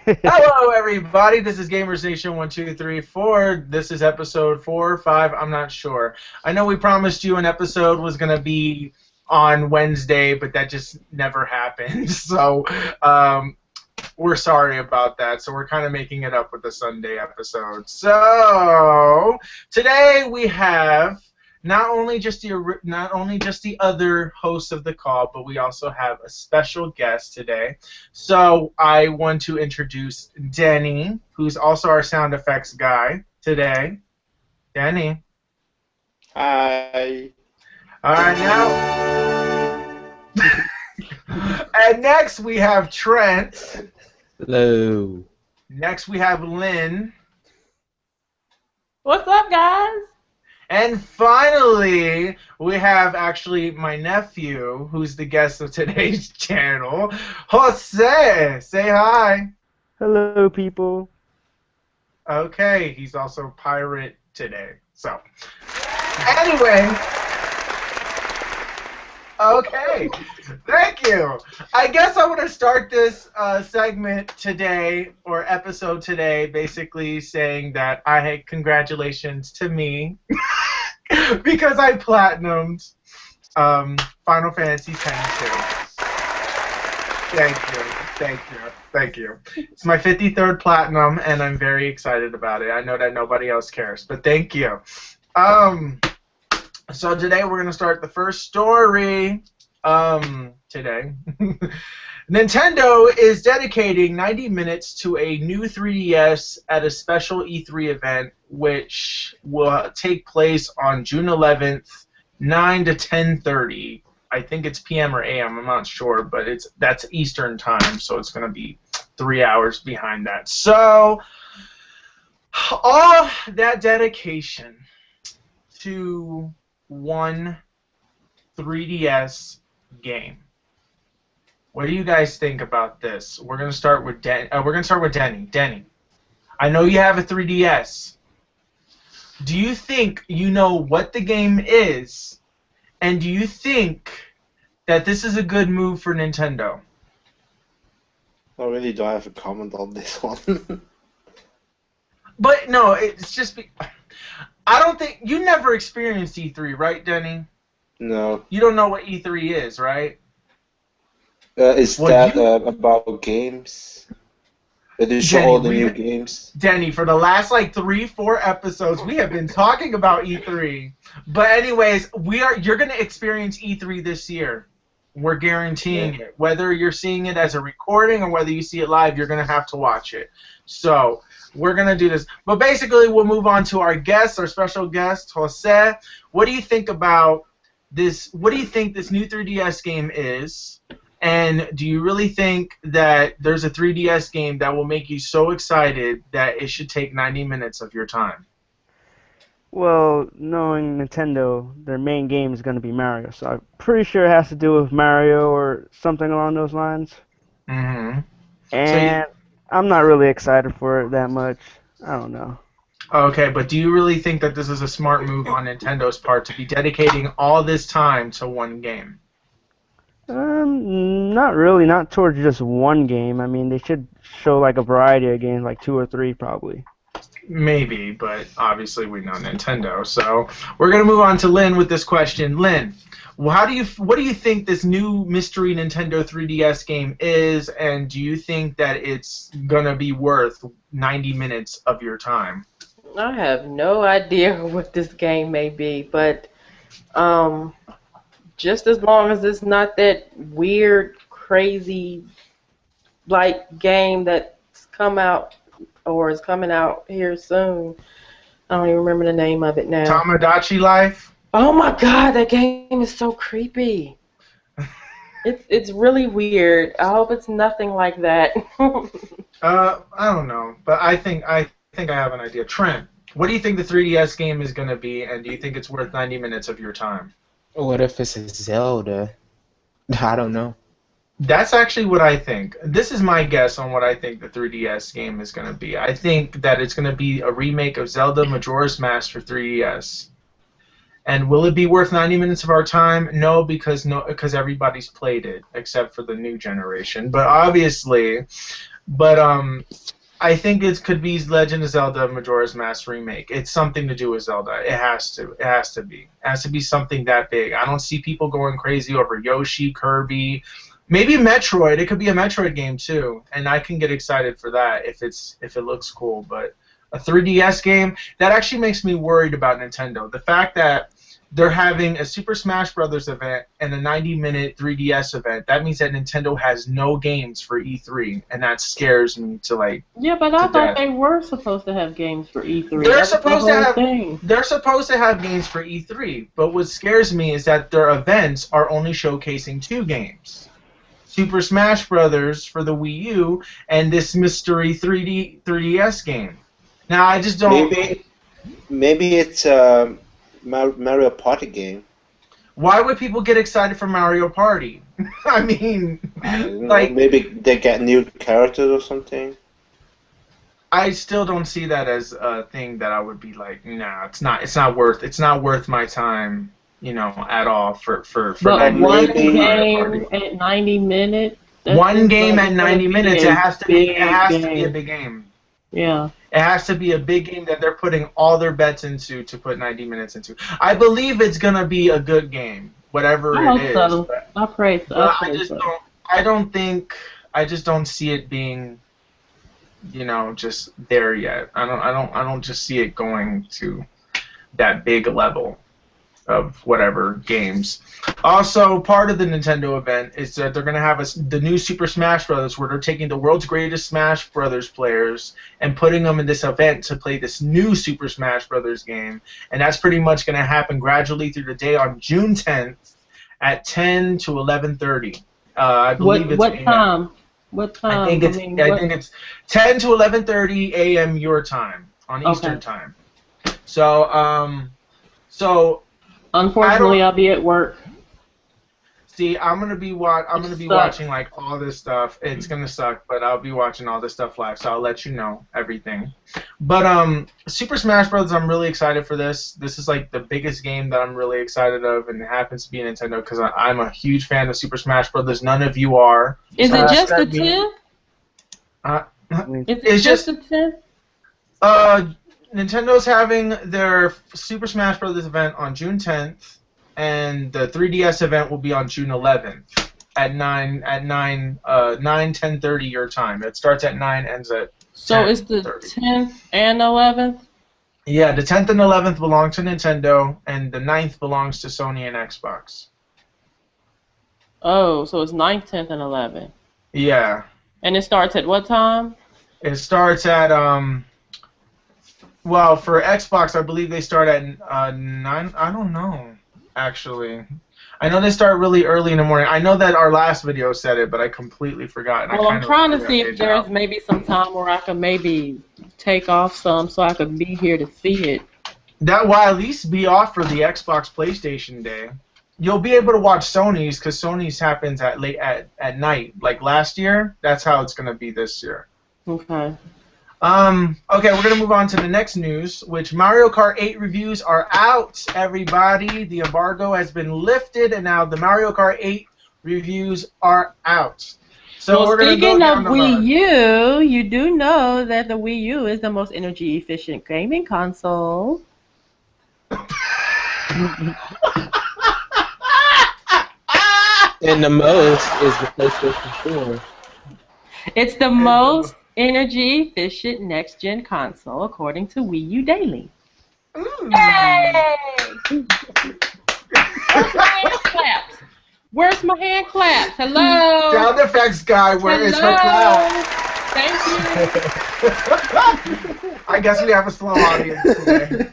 Hello, everybody. This is Gamers Nation 1234. This is episode 4 or 5. I'm not sure. I know we promised you an episode was going to be on Wednesday, but that just never happened. So we're sorry about that. So we're kind of making it up with the Sunday episode. So today we have not only just the other hosts of the call, but we also have a special guest today. So I want to introduce Denny, who's also our sound effects guy today. Denny. Hi. All right, now. And next we have Trent. Hello. Next we have Lynn. What's up, guys? And finally, we have actually my nephew, who's the guest of today's channel, Jose. Say hi. Hello, people. Okay, he's also pirate today. So, anyway. Okay, thank you. I guess I want to start this segment today, or episode today, basically saying that I had congratulations to me because I platinumed Final Fantasy X too. Thank you. It's my 53rd platinum, and I'm very excited about it. I know that nobody else cares, but thank you. So today we're going to start the first story today. Nintendo is dedicating 90 minutes to a new 3DS at a special E3 event, which will take place on June 11th, 9 to 10:30. I think it's PM or AM, I'm not sure, but that's Eastern time, so it's going to be 3 hours behind that. So, all that dedication to one 3DS game. What do you guys think about this? We're gonna start with Denny. Denny, I know you have a 3DS. Do you think you know what the game is, and do you think that this is a good move for Nintendo? I really don't have a comment on this one. But no, it's just. I don't think you never experienced E3, right, Denny? No. You don't know what E3 is, right? Is that about games? They show all the new games? Denny, for the last like 3-4 episodes, we have been talking about E3. But anyways, you're gonna experience E3 this year. We're guaranteeing it. Whether you're seeing it as a recording or whether you see it live, you're gonna have to watch it. So we're going to do this. But basically, we'll move on to our guest, our special guest, Jose. What do you think about this? What do you think this new 3DS game is? And do you really think that there's a 3DS game that will make you so excited that it should take 90 minutes of your time? Well, knowing Nintendo, their main game is going to be Mario, so I'm pretty sure it has to do with Mario or something along those lines. Mm-hmm. And I'm not really excited for it that much. I don't know. Okay, but do you really think that this is a smart move on Nintendo's part to be dedicating all this time to one game? Not really. Not towards just one game. I mean, they should show like a variety of games, like 2 or 3 probably. Maybe, but obviously we know Nintendo. So we're going to move on to Lynn with this question. Lynn, what do you think this new mystery Nintendo 3DS game is, and do you think that it's gonna be worth 90 minutes of your time? I have no idea what this game may be, but just as long as it's not that weird, crazy, like game that's come out or is coming out here soon. I don't even remember the name of it now. Tamagotchi Life? Oh my God, that game is so creepy. It's really weird. I hope it's nothing like that. I don't know, but I think I have an idea. Trent, what do you think the 3DS game is going to be, and do you think it's worth 90 minutes of your time? What if it's a Zelda? I don't know. That's actually what I think. This is my guess on what I think the 3DS game is going to be. I think that it's going to be a remake of Zelda Majora's Mask for 3DS. And will it be worth 90 minutes of our time? No, because everybody's played it except for the new generation. But obviously, But I think it could be Legend of Zelda Majora's Mask remake. It's something to do with Zelda. It has to. It has to be. It has to be something that big. I don't see people going crazy over Yoshi, Kirby, maybe Metroid. It could be a Metroid game too, and I can get excited for that if it looks cool. But a 3DS game, that actually makes me worried about Nintendo. The fact that they're having a Super Smash Brothers event and a 90-minute 3DS event. That means that Nintendo has no games for E3, and that scares me to like. Yeah, but I thought they were supposed to have games for E3. They're supposed to have. They're supposed to have games for E3, but what scares me is that their events are only showcasing 2 games: Super Smash Brothers for the Wii U and this mystery 3DS game. Now I just don't. Maybe it's Mario Party game. Why would people get excited for Mario Party? I mean, like maybe they get new characters or something. I still don't see that as a thing that I would be like, nah, it's not worth my time, at all for but that one game game at 90 minutes. One game at 90 minutes, it has to be a big game. Yeah. It has to be a big game that they're putting all their bets into to put 90 minutes into. I believe it's gonna be a good game, whatever it is. So. I pray so. I just don't see it being, just there yet. I don't just see it going to that big level of whatever games. Also, part of the Nintendo event is that they're going to have the new Super Smash Brothers, where they're taking the world's greatest Smash Brothers players and putting them in this event to play this new Super Smash Brothers game, and that's pretty much going to happen gradually through the day on June 10th at 10 to 11:30. I believe what time? What time? I think it's 10 to 11:30 a.m. your time on Eastern time. So unfortunately, I'll be at work. See, I'm gonna be watching like all this stuff. It's gonna suck, but I'll be watching all this stuff live, so I'll let you know everything. But Super Smash Bros. I'm really excited for this. This is like the biggest game that I'm really excited of, and it happens to be Nintendo because I'm a huge fan of Super Smash Bros. None of you are. Is it just the 10th? It's just the 10th. Nintendo's having their Super Smash Bros. Event on June 10th, and the 3DS event will be on June 11th at 10:30 your time. It starts at 9, ends at 10:30. So it's the 10th and 11th? Yeah, the 10th and 11th belong to Nintendo, and the 9th belongs to Sony and Xbox. Oh, so it's 9th, 10th, and 11th. Yeah. And it starts at what time? It starts at well, for Xbox, I believe they start at 9. I don't know, actually. I know they start really early in the morning. I know that our last video said it, but I completely forgot. Well, I'm trying to see if there's maybe some time where I can maybe take off some so I could be here to see it. That will at least be off for the Xbox PlayStation Day. You'll be able to watch Sony's because Sony's happens at night. Like last year, that's how it's going to be this year. Okay. Okay, we're going to move on to the next news, which Mario Kart 8 reviews are out, everybody. The embargo has been lifted, and now the Mario Kart 8 reviews are out. So well, we're going to go down the Wii U, you do know that the Wii U is the most energy-efficient gaming console. And the most is the PlayStation 4. It's the most energy-efficient next-gen console, according to Wii U Daily. Yay! Where's my hand claps? Where's my hand claps? Hello? Sound effects guy, where is her clap? Thank you. I guess we have a slow audience today.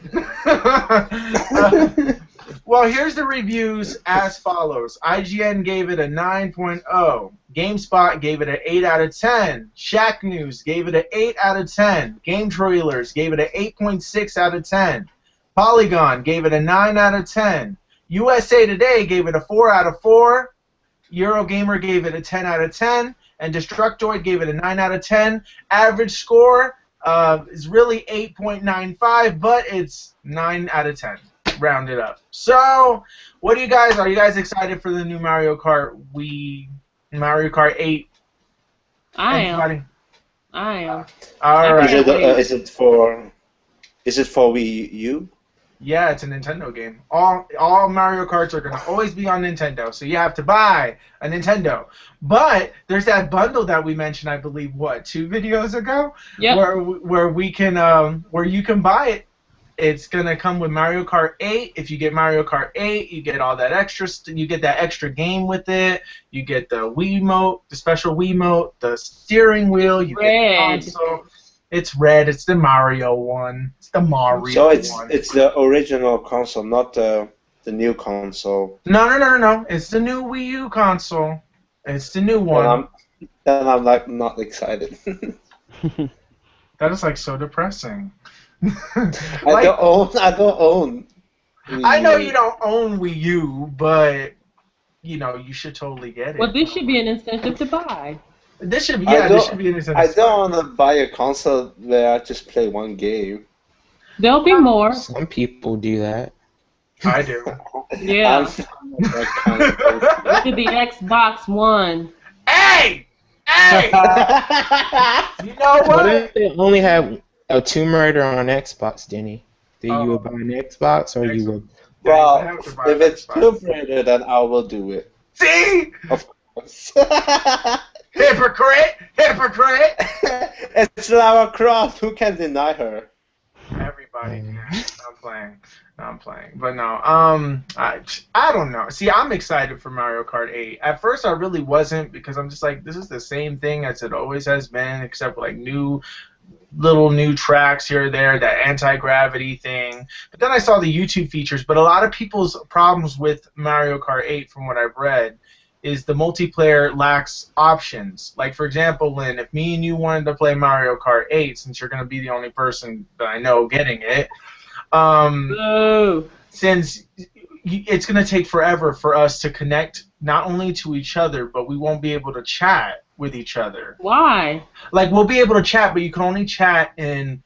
Well, here's the reviews as follows. IGN gave it a 9.0. GameSpot gave it an 8 out of 10. Shack News gave it an 8 out of 10. Game Trailers gave it an 8.6 out of 10. Polygon gave it a 9 out of 10. USA Today gave it a 4 out of 4. Eurogamer gave it a 10 out of 10. And Destructoid gave it a 9 out of 10. Average score is really 8.95, but it's 9 out of 10. Rounded up. So, what do you guys? Are you guys excited for the new Mario Kart 8? I am. I am. All I right. can't wait. Is it for Wii U? Yeah, it's a Nintendo game. All Mario Karts are gonna always be on Nintendo, so you have to buy a Nintendo. But there's that bundle that we mentioned, I believe, what, 2 videos ago, Yep. where we can where you can buy it. It's gonna come with Mario Kart 8. If you get Mario Kart 8, you get all that extra. You get that extra game with it. You get the Wiimote, the special Wiimote, the steering wheel. You get the Red. console. It's red. It's the Mario one. It's the Mario So one. it's the original console, not the new console. No. It's the new Wii U console. It's the new one. Then I'm like not excited. That is like so depressing. I don't own. Wii I know U. you don't own Wii U, but you should totally get it. Well, this should be an incentive to buy. This should be I an incentive. I don't want to buy a console where I just play one game. There'll be more. Some people do that. I do. Yeah. I'm not that kind of person. Look at the Xbox One. Hey! You know What what? if they only have a Tomb Raider on Xbox, Denny? Do Oh. you would buy an Xbox or you would? Well, Yeah, you have to buy if it's Xbox. Tomb Raider, then I will do it. See? Of course. Hypocrite! Hypocrite! It's Lara Croft. Who can deny her? Everybody. Yeah, I'm playing. But no, I don't know. See, I'm excited for Mario Kart 8. At first, I really wasn't because I'm just like, this is the same thing as it always has been, except for like new tracks here or there, that anti-gravity thing. But then I saw the YouTube features. But a lot of people's problems with Mario Kart 8, from what I've read, is the multiplayer lacks options. Like, for example, Lynn, if me and you wanted to play Mario Kart 8, since you're going to be the only person that I know getting it, Boo. since it's going to take forever for us to connect not only to each other, but we won't be able to chat with each other. Why? Like, we'll be able to chat, but you can only chat in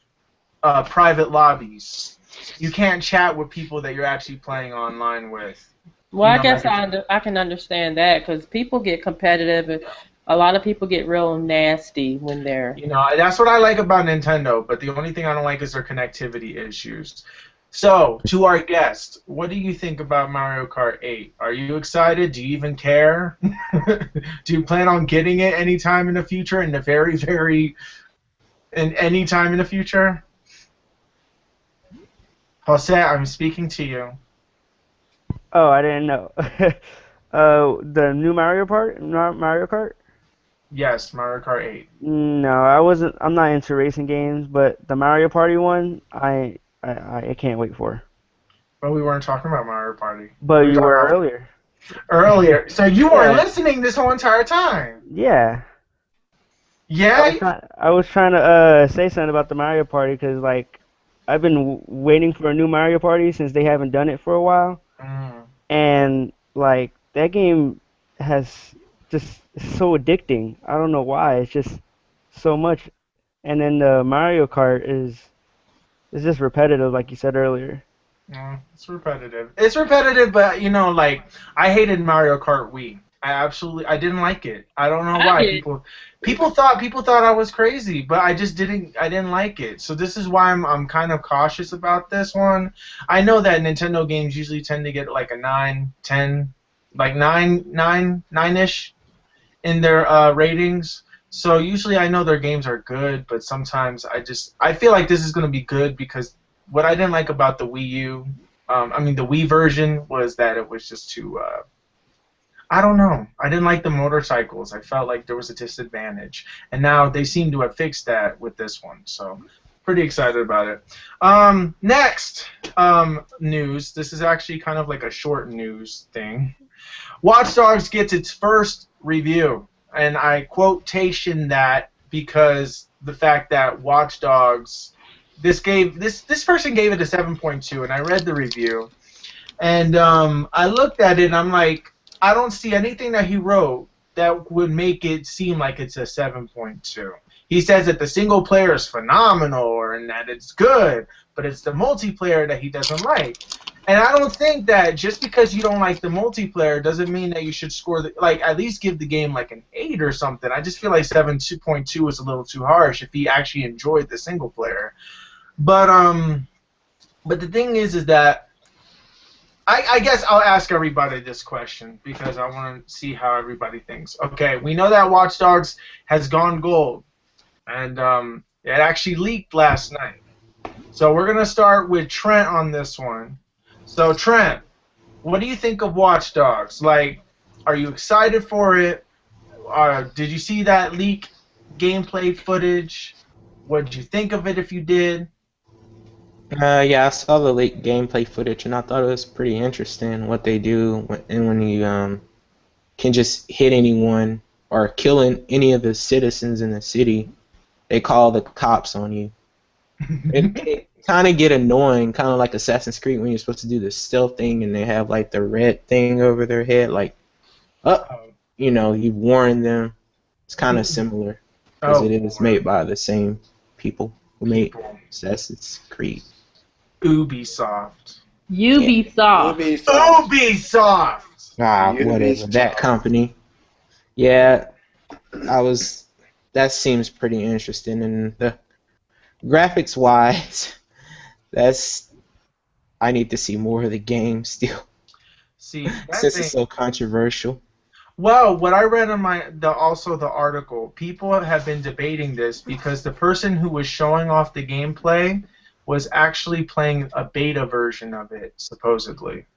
private lobbies. You can't chat with people that you're actually playing online with. Well, You I know, guess like I can understand that because people get competitive and a lot of people get real nasty when they're. That's what I like about Nintendo, but the only thing I don't like is their connectivity issues. So, to our guest, what do you think about Mario Kart 8? Are you excited? Do you even care? Do you plan on getting it anytime in the future, in any time in the future? Jose, I'm speaking to you. Oh, I didn't know. The new Mario Kart? Yes, Mario Kart 8. No, I'm not into racing games, but the Mario Party one, I can't wait for. But we weren't talking about Mario Party. But We you were talking earlier. Earlier. So you weren't Yeah. listening this whole entire time. Yeah. Yeah? I was trying to say something about the Mario Party because like I've been waiting for a new Mario Party since they haven't done it for a while, Mm. and like that game has just it's so addicting. I don't know why. It's just so much. And then the Mario Kart is just repetitive, like you said earlier. It's repetitive. It's repetitive, but like I hated Mario Kart Wii. I didn't like it. I don't know why. People thought I was crazy, but I didn't like it. So this is why I'm kind of cautious about this one. I know that Nintendo games usually tend to get like a 9, 10, like 9-ish in their ratings. So usually I know their games are good, but sometimes I feel like this is going to be good because what I didn't like about the Wii U, the Wii version, was that it was just too, I don't know. I didn't like the motorcycles. I felt like there was a disadvantage. And now they seem to have fixed that with this one. So pretty excited about it. Next news. This is actually kind of like a short news thing. Watch Dogs gets its first review. And I quotation that because the fact that Watch Dogs, this person gave it a 7.2, and I read the review, and I looked at it and I'm like, I don't see anything that he wrote that would make it seem like it's a 7.2. He says that the single player is phenomenal and that it's good, but it's the multiplayer that he doesn't like. And I don't think that just because you don't like the multiplayer doesn't mean that you should score at least give the game like an 8 or something. I just feel like 7.2 is a little too harsh if he actually enjoyed the single player. But the thing is that I guess I'll ask everybody this question because I want to see how everybody thinks. Okay, we know that Watch Dogs has gone gold, and it actually leaked last night. So we're gonna start with Trent on this one. So Trent, what do you think of Watch Dogs? Like, are you excited for it? Did you see that leak gameplay footage? What did you think of it if you did? Yeah, I saw the leaked gameplay footage, and I thought it was pretty interesting what they do when you can just hit anyone or kill any of the citizens in the city. They call the cops on you. It kind of get annoying, kind of like Assassin's Creed when you're supposed to do the stealth thing, and they have like the red thing over their head, like, you warn them. It's kind of similar because it is made by the same people who made Assassin's Creed. Ubisoft. Ubisoft. Ubisoft. Whatever. That company. Yeah, that seems pretty interesting, and the graphics wise, I need to see more of the game still. See, since it's so controversial. Well, what I read on the article, people have been debating this because the person who was showing off the gameplay was actually playing a beta version of it, supposedly.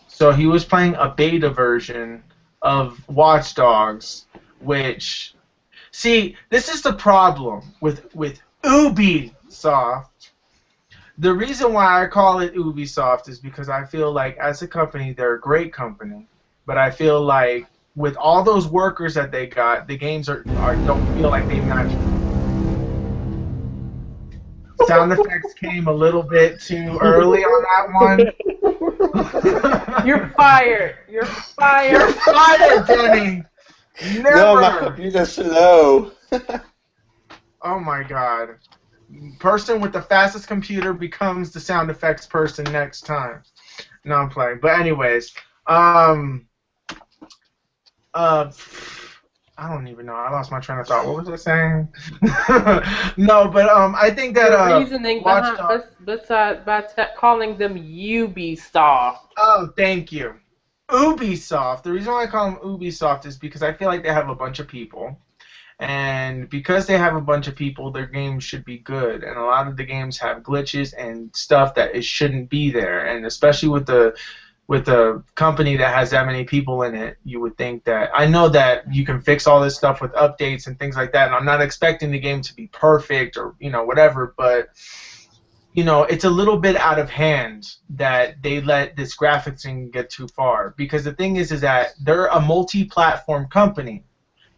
So he was playing a beta version of Watch Dogs, which, see, this is the problem with Ubisoft. The reason why I call it Ubisoft is because I feel like as a company, they're a great company, but I feel like with all those workers that they got, the games don't feel like they match. Sound effects came a little bit too early on that one. You're fired. You're fired. You're fired, Denny. Never. No, my computer's slow. Oh my God. Person with the fastest computer becomes the sound effects person next time. No, I'm playing. But anyways, I don't even know. I lost my train of thought. What was I saying? No, but I think that the reasoning behind calling them Ubisoft. Oh, thank you. Ubisoft. The reason why I call them Ubisoft is because I feel like they have a bunch of people, and because they have a bunch of people, their games should be good. And a lot of the games have glitches and stuff that it shouldn't be there. And especially with a company that has that many people in it, you would think that, I know that you can fix all this stuff with updates and things like that, and I'm not expecting the game to be perfect or, whatever, but, it's a little bit out of hand that they let this graphics thing get too far. Because the thing is that they're a multi-platform company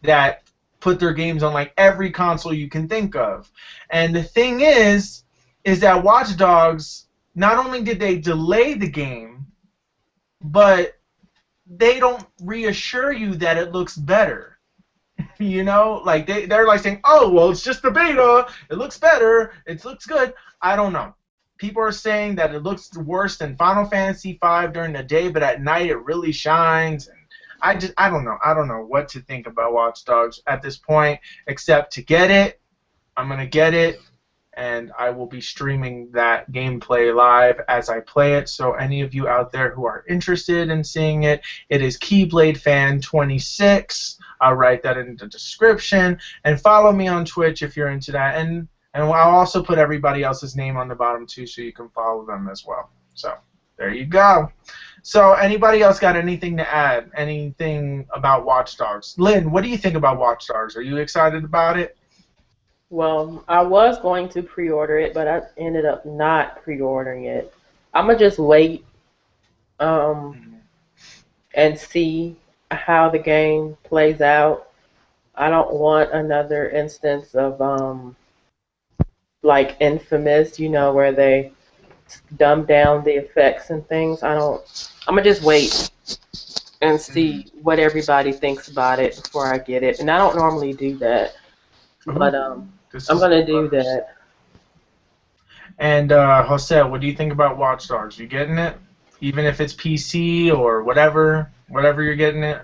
that put their games on like every console you can think of. And the thing is that Watch Dogs, not only did they delay the game, but they don't reassure you that it looks better. Like they're like saying, oh, well, it's just the beta. It looks better. It looks good. I don't know. People are saying that it looks worse than Final Fantasy V during the day, but at night it really shines. And I don't know. I don't know what to think about Watch Dogs at this point, except to get it. I'm going to get it, and I will be streaming that gameplay live as I play it. So any of you out there who are interested in seeing it, it is Keyblade Fan 26. I'll write that in the description, and follow me on Twitch if you're into that. And I'll also put everybody else's name on the bottom too, so you can follow them as well. So there you go. So anybody else got anything to add? Anything about Watch Dogs? Lynn, what do you think about Watch Dogs? Are you excited about it? Well, I was going to pre-order it, but I ended up not pre-ordering it. I'm going to just wait and see how the game plays out. I don't want another instance of like Infamous, where they dumb down the effects and things. I'm going to just wait and see what everybody thinks about it before I get it. And I don't normally do that, but I'm gonna do that. And Jose, what do you think about Watch Dogs? You getting it? Even if it's PC or whatever you're getting it?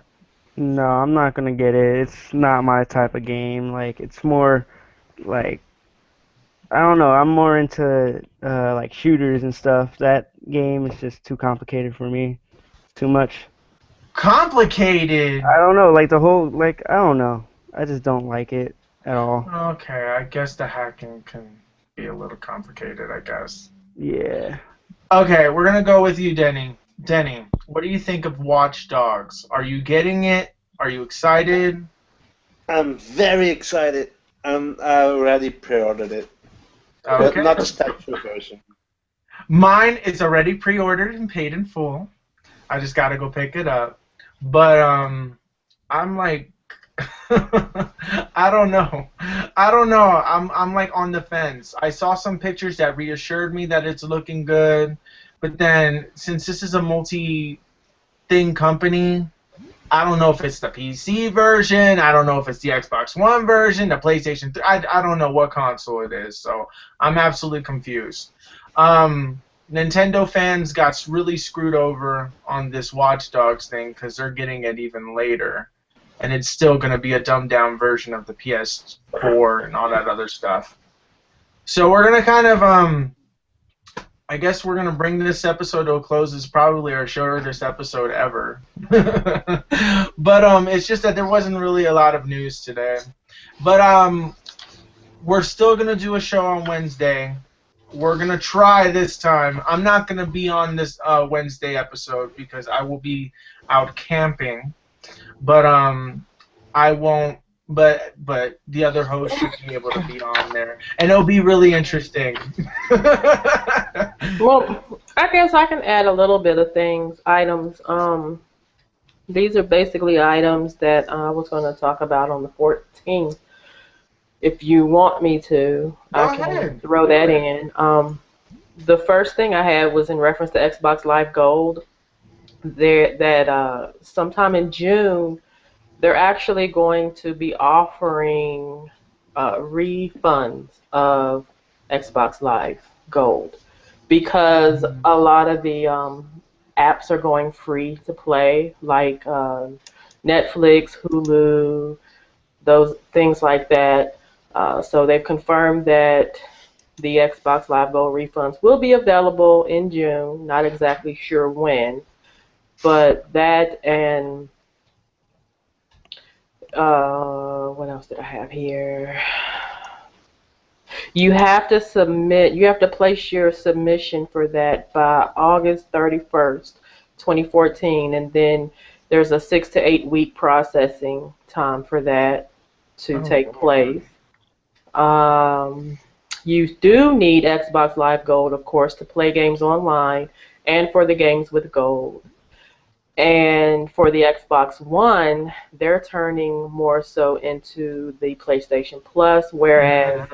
No, I'm not gonna get it. It's not my type of game. Like, it's more like, I don't know. I'm more into like shooters and stuff. That game is just too complicated for me. Too much. Complicated. I don't know. Like the whole I don't know. I just don't like it at all. Okay, I guess the hacking can be a little complicated, I guess. Yeah. Okay, we're gonna go with you, Denny. Denny, what do you think of Watch Dogs? Are you getting it? Are you excited? I'm very excited. I already pre-ordered it. Okay. Not the statue version. Mine is already pre-ordered and paid in full. I just gotta go pick it up. But I'm like, I don't know. I'm like on the fence. I saw some pictures that reassured me that it's looking good, but then since this is a multi-thing company, I don't know if it's the PC version. I don't know if it's the Xbox One version, the PlayStation 3. I don't know what console it is, so I'm absolutely confused. Nintendo fans got really screwed over on this Watch Dogs thing because they're getting it even later. And it's still going to be a dumbed-down version of the PS4 and all that other stuff. So we're going to kind of, I guess we're going to bring this episode to a close. It's probably our shortest episode ever. But it's just that there wasn't really a lot of news today. But we're still going to do a show on Wednesday. We're going to try this time. I'm not going to be on this Wednesday episode because I will be out camping. But I won't. But the other host should be able to be on there, and it'll be really interesting. Well, I guess I can add a little bit of items. These are basically items that I was going to talk about on the 14th. If you want me to, I can throw that in. The first thing I had was in reference to Xbox Live Gold. That sometime in June, they're actually going to be offering refunds of Xbox Live Gold because a lot of the apps are going free to play, like Netflix, Hulu, those things like that. So they've confirmed that the Xbox Live Gold refunds will be available in June. Not exactly sure when. But that and what else did I have here? You have to submit. You have to place your submission for that by August 31st, 2014, and then there's a 6 to 8 week processing time for that to take place. You do need Xbox Live Gold, of course, to play games online and for the games with gold. And for the Xbox One, they're turning more so into the PlayStation Plus, whereas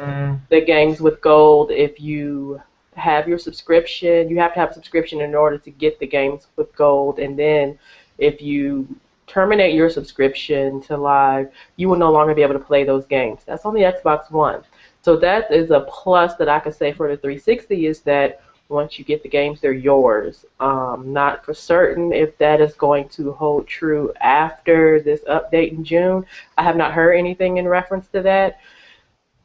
the games with gold, if you have your subscription, you have to have a subscription in order to get the games with gold, and then if you terminate your subscription to Live, you will no longer be able to play those games. That's on the Xbox One. So that is a plus that I could say for the 360 is that once you get the games, they're yours. Not for certain if that is going to hold true after this update in June. I have not heard anything in reference to that.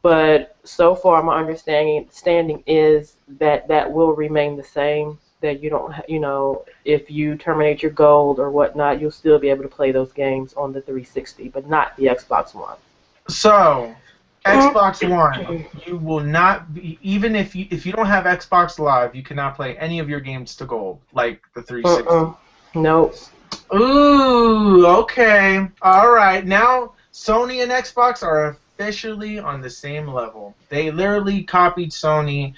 But so far, my understanding is that that will remain the same. That you don't, if you terminate your gold or whatnot, you'll still be able to play those games on the 360, but not the Xbox One. So, Xbox One, you will not be, even if you don't have Xbox Live, you cannot play any of your games to gold, like the 360. Nope. Ooh, okay. All right. Now, Sony and Xbox are officially on the same level. They literally copied Sony,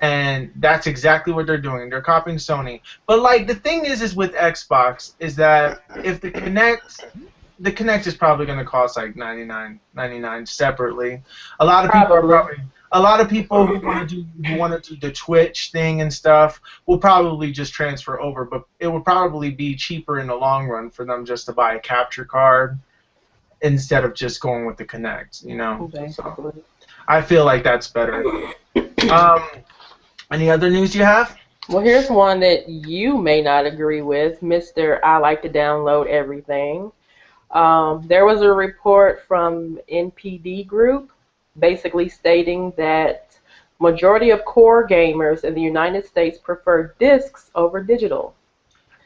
and that's exactly what they're doing. They're copying Sony. But, like, the thing is with Xbox is that if the Kinect is probably going to cost like $99 separately. A lot of a lot of people who want to do the Twitch thing and stuff will probably just transfer over, but it would probably be cheaper in the long run for them just to buy a capture card instead of just going with the Kinect, you know. Basically. So I feel like that's better. Any other news you have? Well, here's one that you may not agree with, Mr. I like to download everything. There was a report from NPD Group basically stating that majority of core gamers in the United States prefer discs over digital.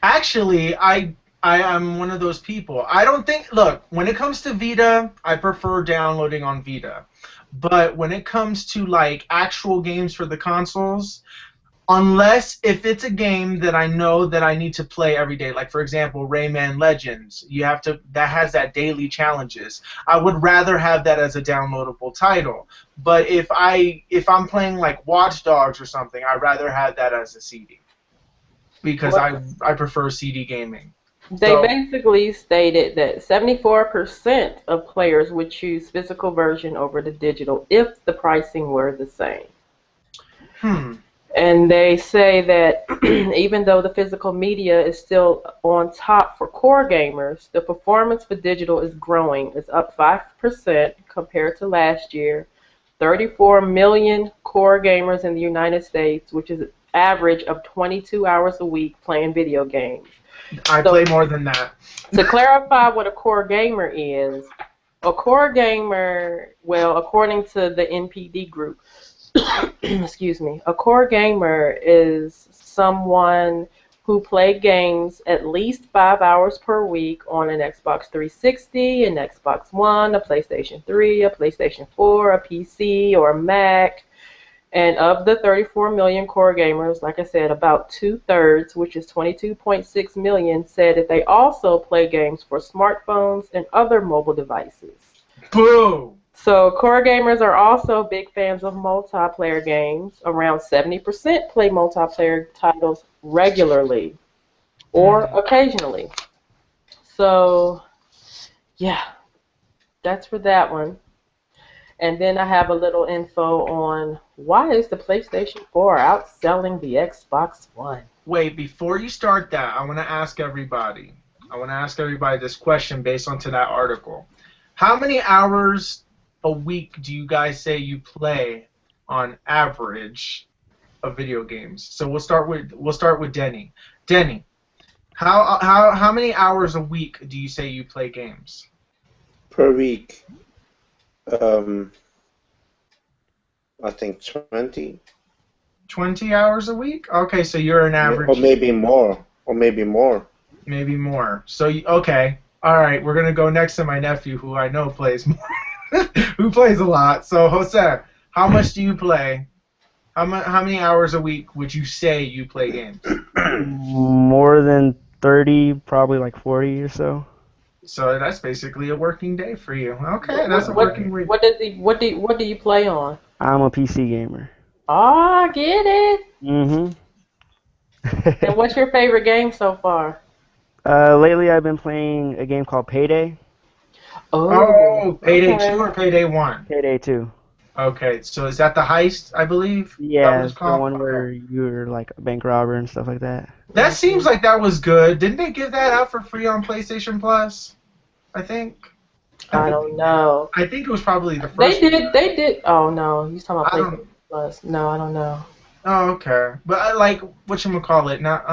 Actually, I am one of those people. I don't think. Look, when it comes to Vita, I prefer downloading on Vita. But when it comes to like actual games for the consoles, unless if it's a game that I know that I need to play every day, like for example, Rayman Legends, that has that daily challenges. I would rather have that as a downloadable title. But if I'm playing like Watch Dogs or something, I'd rather have that as a CD because I prefer CD gaming. They basically stated that 74% of players would choose physical version over the digital if the pricing were the same. And they say that even though the physical media is still on top for core gamers, the performance for digital is growing. It's up 5% compared to last year. 34 million core gamers in the United States, which is an average of 22 hours a week playing video games. I play more than that. To clarify what a core gamer is, a core gamer, well, according to the NPD Group, excuse me, a core gamer is someone who play games at least 5 hours per week on an Xbox 360, an Xbox One, a PlayStation 3, a PlayStation 4, a PC, or a Mac. And of the 34 million core gamers, like I said, about 2/3, which is 22.6 million, said that they also play games for smartphones and other mobile devices. Boo! So core gamers are also big fans of multiplayer games. Around 70% play multiplayer titles regularly or occasionally. So, yeah, that's for that one. And then I have a little info on why is the PlayStation 4 outselling the Xbox One? Wait, before you start that, I want to ask everybody this question based onto that article. How many hours a week do you guys say you play on average of video games? So we'll start with Denny. Denny, how many hours a week do you say you play games? Per week. I think 20. 20 hours a week? Okay, so you're an average. Or maybe more. Maybe more. So, okay. All right, we're going to go next to my nephew, who I know plays more. Who plays a lot. So, Jose, how much do you play? How many hours a week would you say you play games? More than 30, probably like 40 or so. So that's basically a working day for you. Okay, that's a working week. What do you play on? I'm a PC gamer. Oh, I get it. Mm-hmm. And what's your favorite game so far? Lately I've been playing a game called Payday. Oh, Payday 2 or Payday 1? Payday 2. Okay, so is that the heist, I believe? Yeah, it's the one where you're like a bank robber and stuff like that. That seems like that was good. Didn't they give that out for free on PlayStation Plus? I think. I don't know. I think it was probably the first. They did. Oh no, you talking about PlayStation Plus? No, I don't know. Oh, okay. But I like whatchamacallit. Not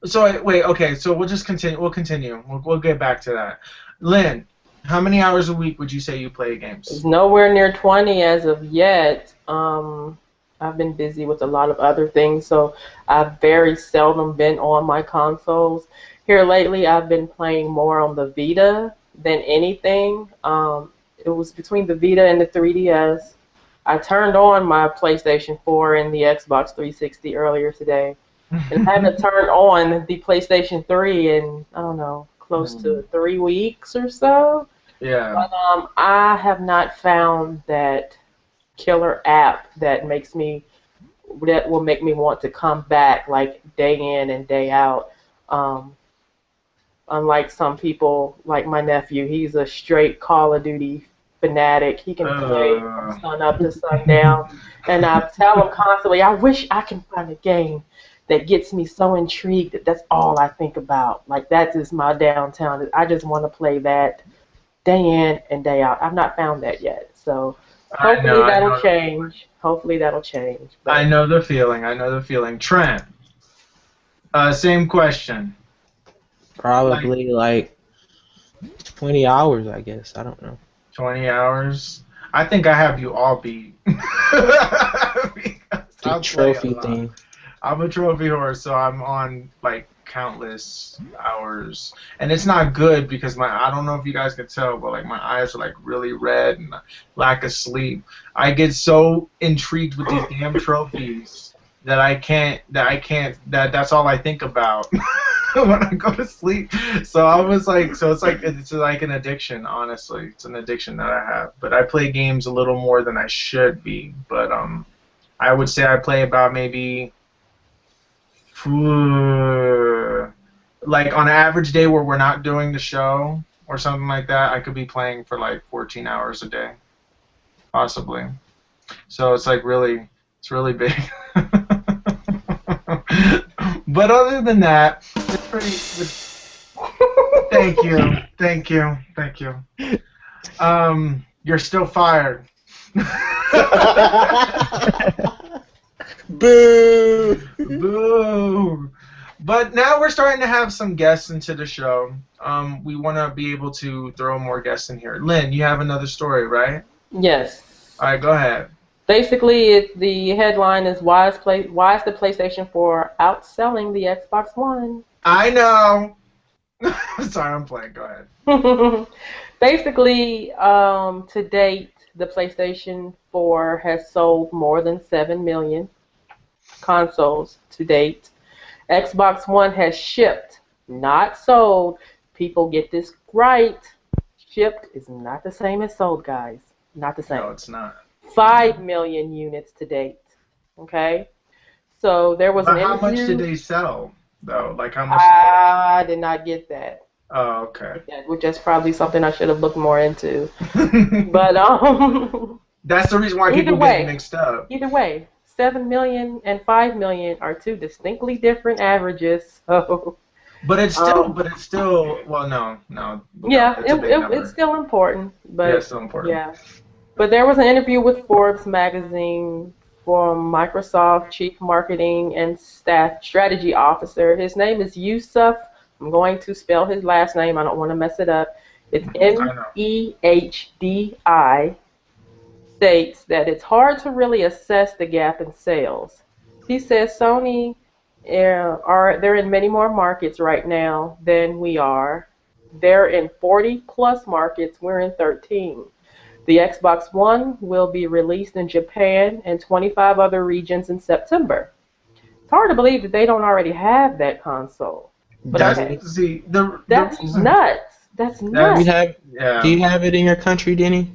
So wait, okay. So we'll just continue. We'll continue. We'll get back to that. Lynn, how many hours a week would you say you play games? It's nowhere near 20 as of yet. I've been busy with a lot of other things, so I've very seldom been on my consoles. Here lately, I've been playing more on the Vita than anything. It was between the Vita and the 3DS. I turned on my PlayStation 4 and the Xbox 360 earlier today, and I haven't turned on the PlayStation 3 in, I don't know, close to 3 weeks or so. Yeah. But I have not found that killer app that will make me want to come back like day in and day out. Unlike some people, like my nephew, he's a straight Call of Duty fanatic. He can play from sun up to sundown. And I tell him constantly, I wish I can find a game that gets me so intrigued that that's all I think about. Like, that is my downtown. I just want to play that day in and day out. I've not found that yet. So hopefully that'll change. Hopefully that'll change. But I know the feeling. I know the feeling. Trent, same question. Probably like 20 hours, I guess. I don't know. 20 hours? I think I have you all beat. The trophy thing. I'm a trophy horse, so I'm on like countless hours, and it's not good because I don't know if you guys can tell, but like my eyes are like really red and lack of sleep. I get so intrigued with these damn trophies that that's all I think about when I go to sleep. So I was like, it's like an addiction, honestly. It's an addiction that I have. But I play games a little more than I should be. But I would say I play about maybe like on an average day where we're not doing the show or something like that, I could be playing for like 14 hours a day, possibly. So it's like it's really big. But other than that, it's pretty. Thank you. You're still fired. Boo! Boo! But now we're starting to have some guests into the show. We want to be able to throw more guests in here. Lynn, you have another story, right? yes. All right, go ahead. Basically, the headline is why is the PlayStation 4 outselling the Xbox One? I know. Sorry, I'm playing. Go ahead. Basically, to date, the PlayStation 4 has sold more than 7 million consoles to date. Xbox One has shipped, not sold. People get this right. Shipped is not the same as sold, guys. Not the same. No, it's not. 5 million units to date. Okay? So there was But an how interview. much did they sell, though? Like, how much? I did not get that. Oh, okay. Which is probably something I should have looked more into. But that's the reason why people get mixed up. Either way, 7 million and 5 million are two distinctly different averages. So. But it's still. Well, no. Yeah, It's it's still important. But yeah, it's still important. Yeah. But there was an interview with Forbes magazine from Microsoft Chief Marketing and Strategy Officer. His name is Yusuf. I'm going to spell his last name. I don't want to mess it up. It's Mehdi. States that it's hard to really assess the gap in sales. He says Sony they're in many more markets right now than we are. They're in 40 plus markets. We're in 13. The Xbox One will be released in Japan and 25 other regions in September. It's hard to believe that they don't already have that console. But that's nuts. That's nuts. Do you have it in your country, Denny?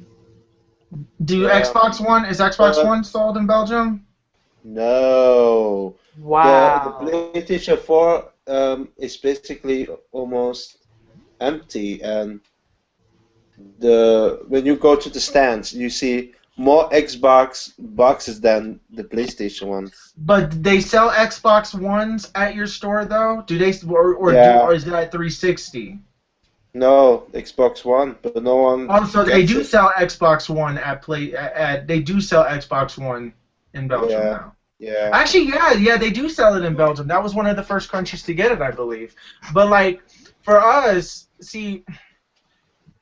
Xbox One is Xbox One sold in Belgium? No. Wow. The PlayStation 4 is basically almost empty, and when you go to the stands, you see more Xbox boxes than the PlayStation ones. But they sell Xbox Ones at your store, though? Do they, or is that 360? No, Xbox One, but no one. Oh, so they do sell Xbox One they do sell Xbox One in Belgium now. Yeah. Actually, yeah, they do sell it in Belgium. That was one of the first countries to get it, I believe. But like for us, see,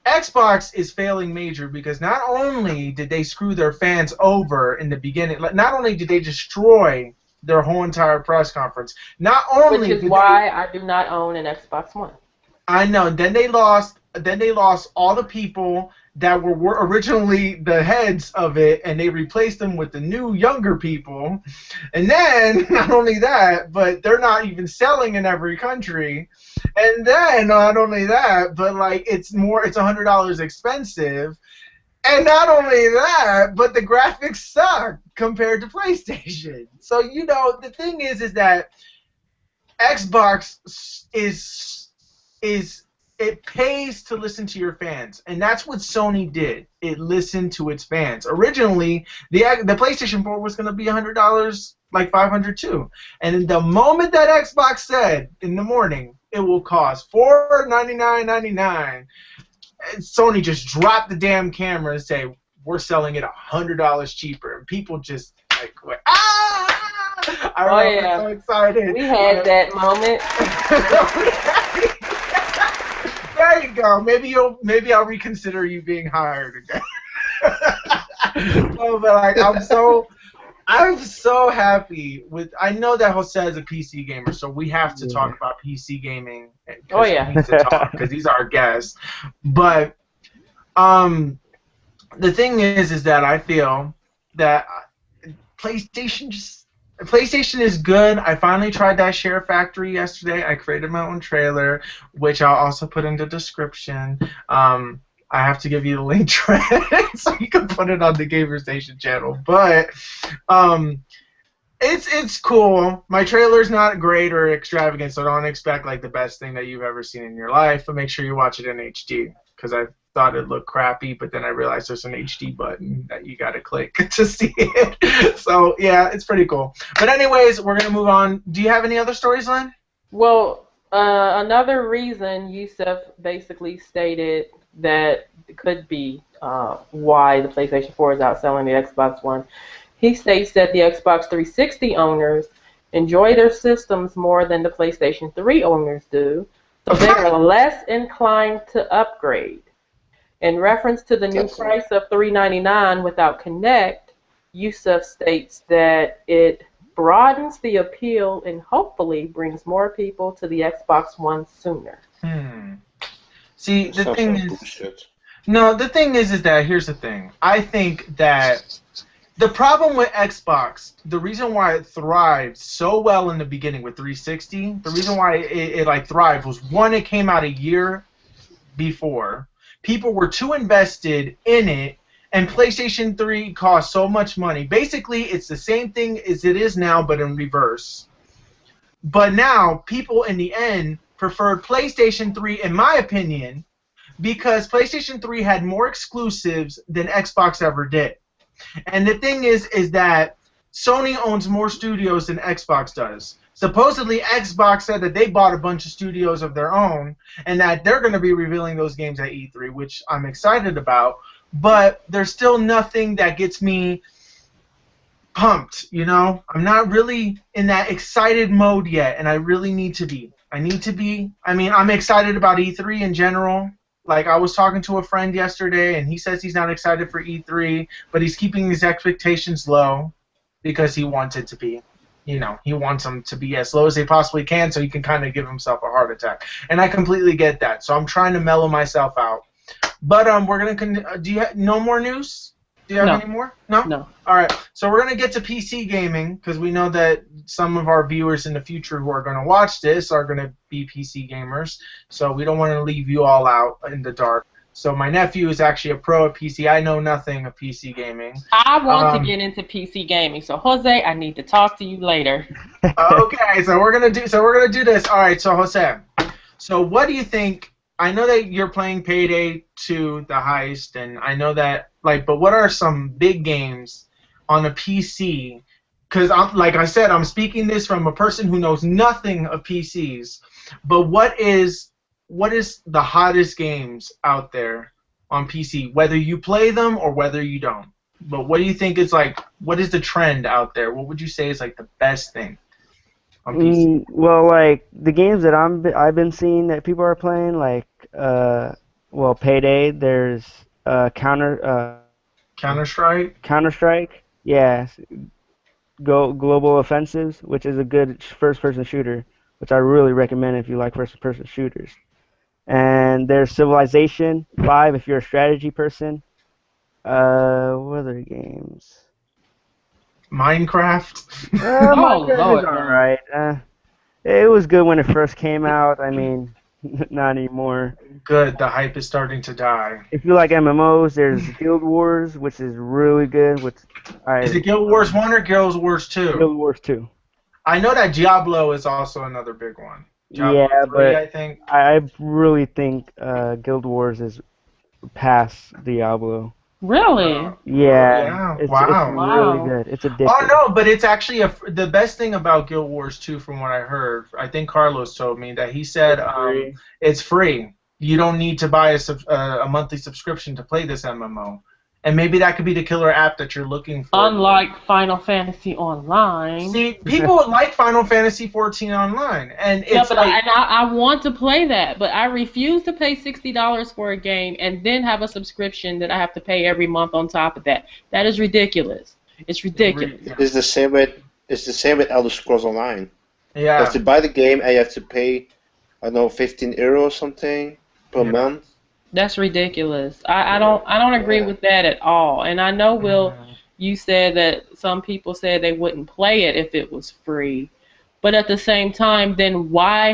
Xbox is failing major because not only did they screw their fans over in the beginning, not only did they destroy their whole entire press conference, not only which is why I do not own an Xbox One. I know. Then they lost all the people that were originally the heads of it, and they replaced them with the new, younger people. And then, not only that, but they're not even selling in every country. And then, not only that, but like it's $100 expensive. And not only that, but the graphics suck compared to PlayStation. So the thing is that Xbox is it pays to listen to your fans, and that's what Sony did. It listened to its fans. Originally, the PlayStation 4 was going to be $100, like $500 too. And the moment that Xbox said in the morning it will cost $499.99, Sony just dropped the damn camera and say we're selling it $100 cheaper, and people just like went, ah! I was so excited. We had that moment. There you go. Maybe I'll reconsider you being hired again. No, but like I'm so happy with. I know that Jose is a PC gamer, so we have to talk about PC gaming. Oh yeah, we need to talk because he's our guest. But the thing is that I feel that PlayStation is good. I finally tried that Share Factory yesterday. I created my own trailer, which I'll also put in the description. I have to give you the link, Trent, so you can put it on the Gamer Station channel. But it's cool. My trailer's not great or extravagant, so don't expect like the best thing that you've ever seen in your life. But make sure you watch it in HD, because I thought it looked crappy, but then I realized there's an HD button that you gotta click to see it. So yeah, it's pretty cool. But anyways, we're gonna move on. Do you have any other stories, Lynn? Well, another reason Yusuf basically stated that it could be why the PlayStation 4 is outselling the Xbox One. He states that the Xbox 360 owners enjoy their systems more than the PlayStation 3 owners do, so they are less inclined to upgrade. In reference to the new price of $399 without Kinect, Yusuf states that it broadens the appeal and hopefully brings more people to the Xbox One sooner. See, the thing is that here's the thing. I think that the problem with Xbox, the reason why it thrived so well in the beginning with 360, the reason why it like thrived was, one, it came out a year before. People were too invested in it, and PlayStation 3 cost so much money. Basically, it's the same thing as it is now, but in reverse. But now, people in the end preferred PlayStation 3, in my opinion, because PlayStation 3 had more exclusives than Xbox ever did. And the thing is that Sony owns more studios than Xbox does. Supposedly, Xbox said that they bought a bunch of studios of their own and that they're going to be revealing those games at E3, which I'm excited about. But there's still nothing that gets me pumped, you know? I'm not really in that excited mode yet, and I really need to be. I mean, I'm excited about E3 in general. Like, I was talking to a friend yesterday, and he says he's not excited for E3, but he's keeping his expectations low because he wants it to be. You know, he wants them to be as low as they possibly can so he can kind of give himself a heart attack. And I completely get that. So I'm trying to mellow myself out. But we're going to do you no more news? Do you have any more? No? No. All right. So we're going to get to PC gaming because we know that some of our viewers in the future who are going to watch this are going to be PC gamers. So we don't want to leave you all out in the dark. So my nephew is actually a pro at PC. I know nothing of PC gaming. I want to get into PC gaming. So Jose, I need to talk to you later. Okay, so we're gonna do this. All right, so Jose, so what do you think? I know that you're playing Payday 2, the heist, and I know that but what are some big games on a PC? Because like I said, I'm speaking this from a person who knows nothing of PCs. But what is the hottest games out there on PC, whether you play them or whether you don't? But what do you think is what is the trend out there? What would you say is the best thing on PC? Well, the games that I've been seeing that people are playing, Payday. There's Counter-Strike. Counter-Strike, yeah. Global Offensives, which is a good first-person shooter, which I really recommend if you like first-person shooters. And there's Civilization 5 if you're a strategy person. What other games? Minecraft. Minecraft is alright. It was good when it first came out. I mean, not anymore. Good. The hype is starting to die. If you like MMOs, there's Guild Wars, which is really good. Is it Guild Wars 1 or Guild Wars 2? Guild Wars 2. I know that Diablo is also another big one. Diablo Yeah, 3, but I think. I really think Guild Wars is past Diablo. Really? Yeah, Yeah. it's Wow. really Wow. good. It's Oh addictive. no, but it's actually the best thing about Guild Wars 2, from what I heard. I think Carlos told me that he said it's free. You don't need to buy a monthly subscription to play this MMO, and maybe that could be the killer app that you're looking for. Unlike Final Fantasy Online. See, people would like Final Fantasy 14 online, and Yeah, it's but like I want to play that, but I refuse to pay $60 for a game and then have a subscription that I have to pay every month on top of that. That is ridiculous. It's ridiculous. It's the same with Elder Scrolls Online. You yeah. have to buy the game and you have to pay, I don't know, €15 or something per month. That's ridiculous. I don't agree with that at all. And I know, Will, you said that some people said they wouldn't play it if it was free. But at the same time, then why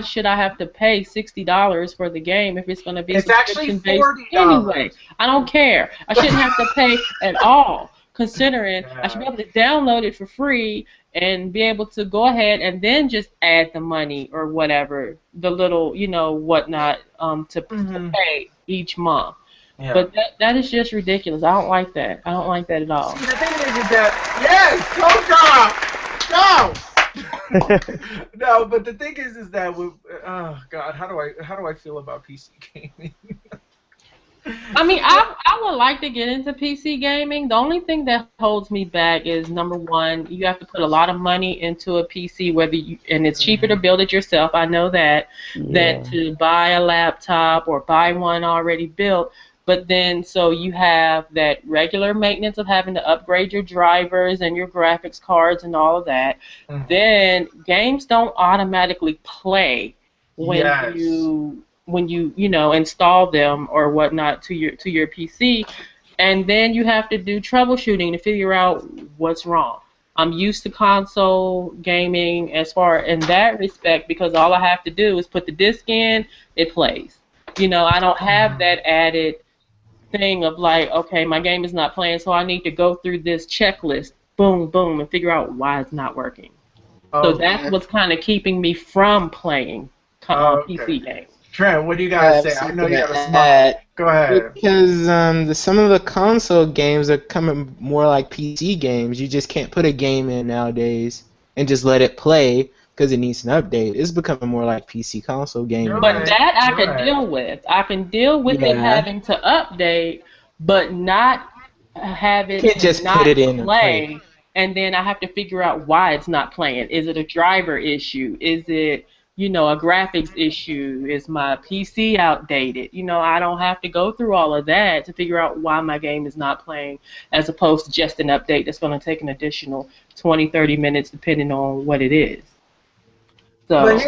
should I have to pay $60 for the game if it's going to be It's actually subscription based $40. anyway? I don't care. I shouldn't have to pay at all, considering I should be able to download it for free and be able to go ahead and then just add the money or whatever, the little, whatnot, to pay each month. Yeah. But that is just ridiculous. I don't like that. I don't like that at all. See, the thing is that no, but the thing is that oh God, how do I feel about PC gaming? I mean, I would like to get into PC gaming. The only thing that holds me back is, number one, you have to put a lot of money into a PC, and it's cheaper to build it yourself. I know that, than to buy a laptop or buy one already built. But then, so you have that regular maintenance of having to upgrade your drivers and your graphics cards and all of that. Then games don't automatically play when you install them or whatnot to your PC, and then you have to do troubleshooting to figure out what's wrong. I'm used to console gaming as far in that respect, because all I have to do is put the disc in, it plays. I don't have that added thing of like, okay, my game is not playing, so I need to go through this checklist, boom, boom, and figure out why it's not working. So that's what's kind of keeping me from playing PC games. Trent, what do you guys say? I know you have a smile. Go ahead. Because some of the console games are coming more like PC games. You just can't put a game in nowadays and just let it play because it needs an update. It's becoming more like PC console games. But that I can deal with. I can deal with it having to update, but not have it not put it in play. And then I have to figure out why it's not playing. Is it a driver issue? Is it a graphics issue? Is my PC outdated? I don't have to go through all of that to figure out why my game is not playing, as opposed to just an update that's going to take an additional 20, 30 minutes depending on what it is. So.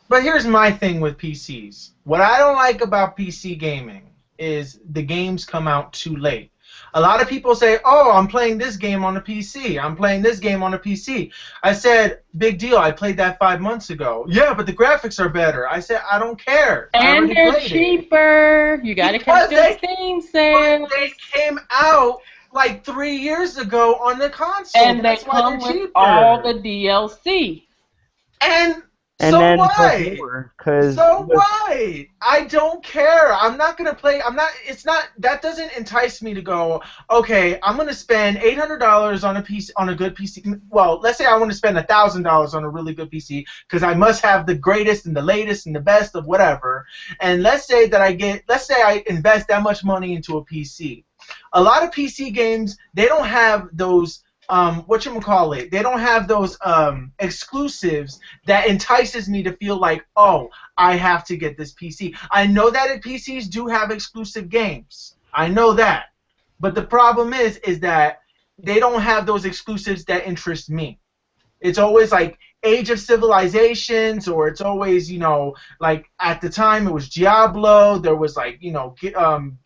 But here's my thing with PCs. What I don't like about PC gaming is the games come out too late. A lot of people say, oh, I'm playing this game on a PC. I'm playing this game on a PC. I said, big deal. I played that 5 months ago. Yeah, but the graphics are better. I said, I don't care. And they're cheaper. You got to catch the Steam sale. They came out like 3 years ago on the console. And they come with all the DLC. And And so then what? So what? I don't care. I'm not gonna play. That doesn't entice me to go. Okay, I'm gonna spend $800 on a piece on a good PC. Well, let's say I want to spend $1,000 on a really good PC because I must have the greatest and the latest and the best of whatever. And let's say I invest that much money into a PC. A lot of PC games, they don't have those. They don't have those exclusives that entices me to feel like, oh, I have to get this PC. I know that PCs do have exclusive games. I know that. But the problem is that they don't have those exclusives that interest me. It's always like Age of Civilizations, or it's always, like at the time it was Diablo. There was like,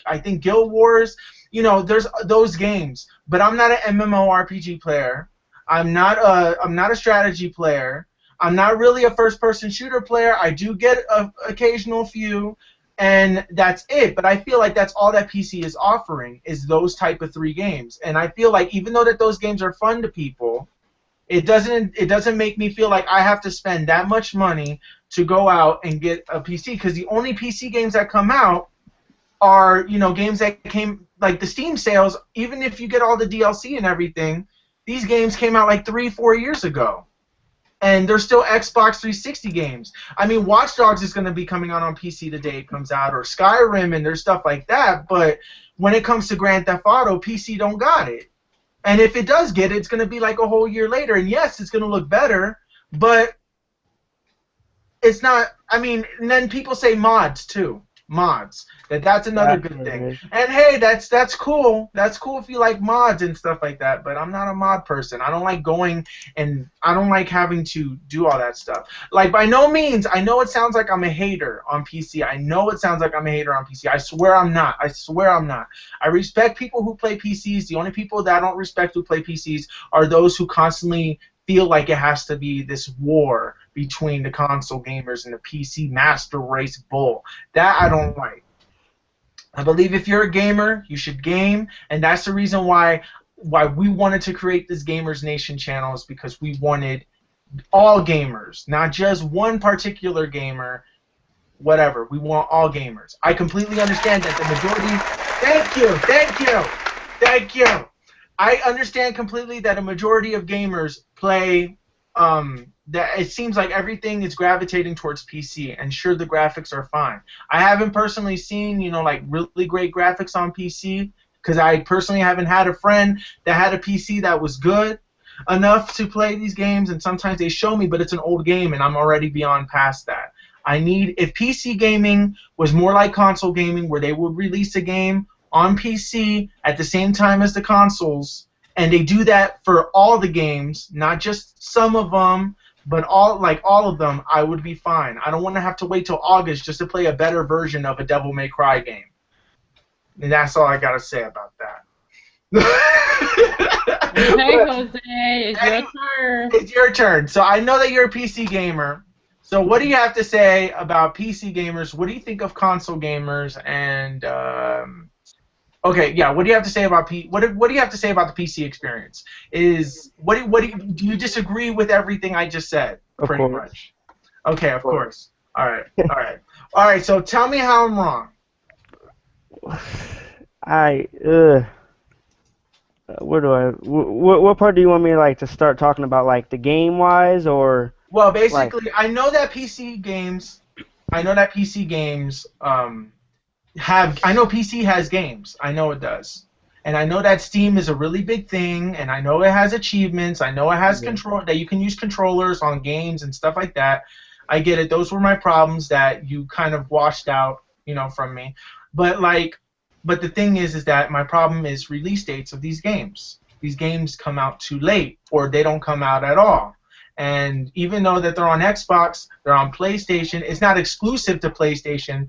I think Guild Wars. There's those games, but I'm not an MMORPG player. I'm not a strategy player. I'm not really a first-person shooter player. I do get an occasional few, and that's it. But I feel like that's all that PC is offering is those type of 3 games. And I feel like even though that those games are fun to people, it doesn't make me feel like I have to spend that much money to go out and get a PC, because the only PC games that come out are, games that came, like the Steam sales. Even if you get all the DLC and everything, these games came out like 3-4 years ago. And they're still Xbox 360 games. I mean, Watch Dogs is going to be coming out on PC the day it comes out, or Skyrim, and there's stuff like that. But when it comes to Grand Theft Auto, PC don't got it. And if it does get it, it's going to be like a whole year later. And yes, it's going to look better, but it's not. I mean, and then people say mods too. Mods. That's another good thing. And hey, that's cool. That's cool if you like mods and stuff like that. But I'm not a mod person. I don't like going, and I don't like having to do all that stuff. Like, by no means, I know it sounds like I'm a hater on PC. I know it sounds like I'm a hater on PC. I swear I'm not. I swear I'm not. I respect people who play PCs. The only people that I don't respect who play PCs are those who constantly feel like it has to be this war between the console gamers and the PC master race bull. That I don't like. I believe if you're a gamer, you should game, and that's the reason why we wanted to create this Gamers Nation channel, is because we wanted all gamers, not just one particular gamer, whatever. We want all gamers. I completely understand that the majority... Thank you! I understand completely that a majority of gamers play... that it seems like everything is gravitating towards PC, and sure, the graphics are fine. I haven't personally seen, like really great graphics on PC, because I personally haven't had a friend that had a PC that was good enough to play these games, and sometimes they show me, but it's an old game, and I'm already beyond past that. If PC gaming was more like console gaming, where they would release a game on PC at the same time as the consoles, and they do that for all the games, not just some of them, but all of them, I would be fine. I don't want to have to wait till August just to play a better version of a Devil May Cry game. And that's all I gotta say about that. Okay, Jose, it's your turn. It's your turn. So I know that you're a PC gamer. So what do you have to say about PC gamers? What do you think of console gamers? And okay, yeah. What do you have to say about what do you have to say about the PC experience? Do you disagree with everything I just said? Pretty much. Okay, of course. All right. So tell me how I'm wrong. What part do you want me to start talking about, like the game wise, or? Well, basically, I know that PC games. I know PC has games. I know it does. And I know that Steam is a really big thing, and I know it has achievements. I know it has control that you can use controllers on games and stuff like that. I get it. Those were my problems that you kind of washed out, from me. But the thing is that my problem is release dates of these games. These games come out too late, or they don't come out at all. And even though that they're on Xbox, they're on PlayStation. It's not exclusive to PlayStation.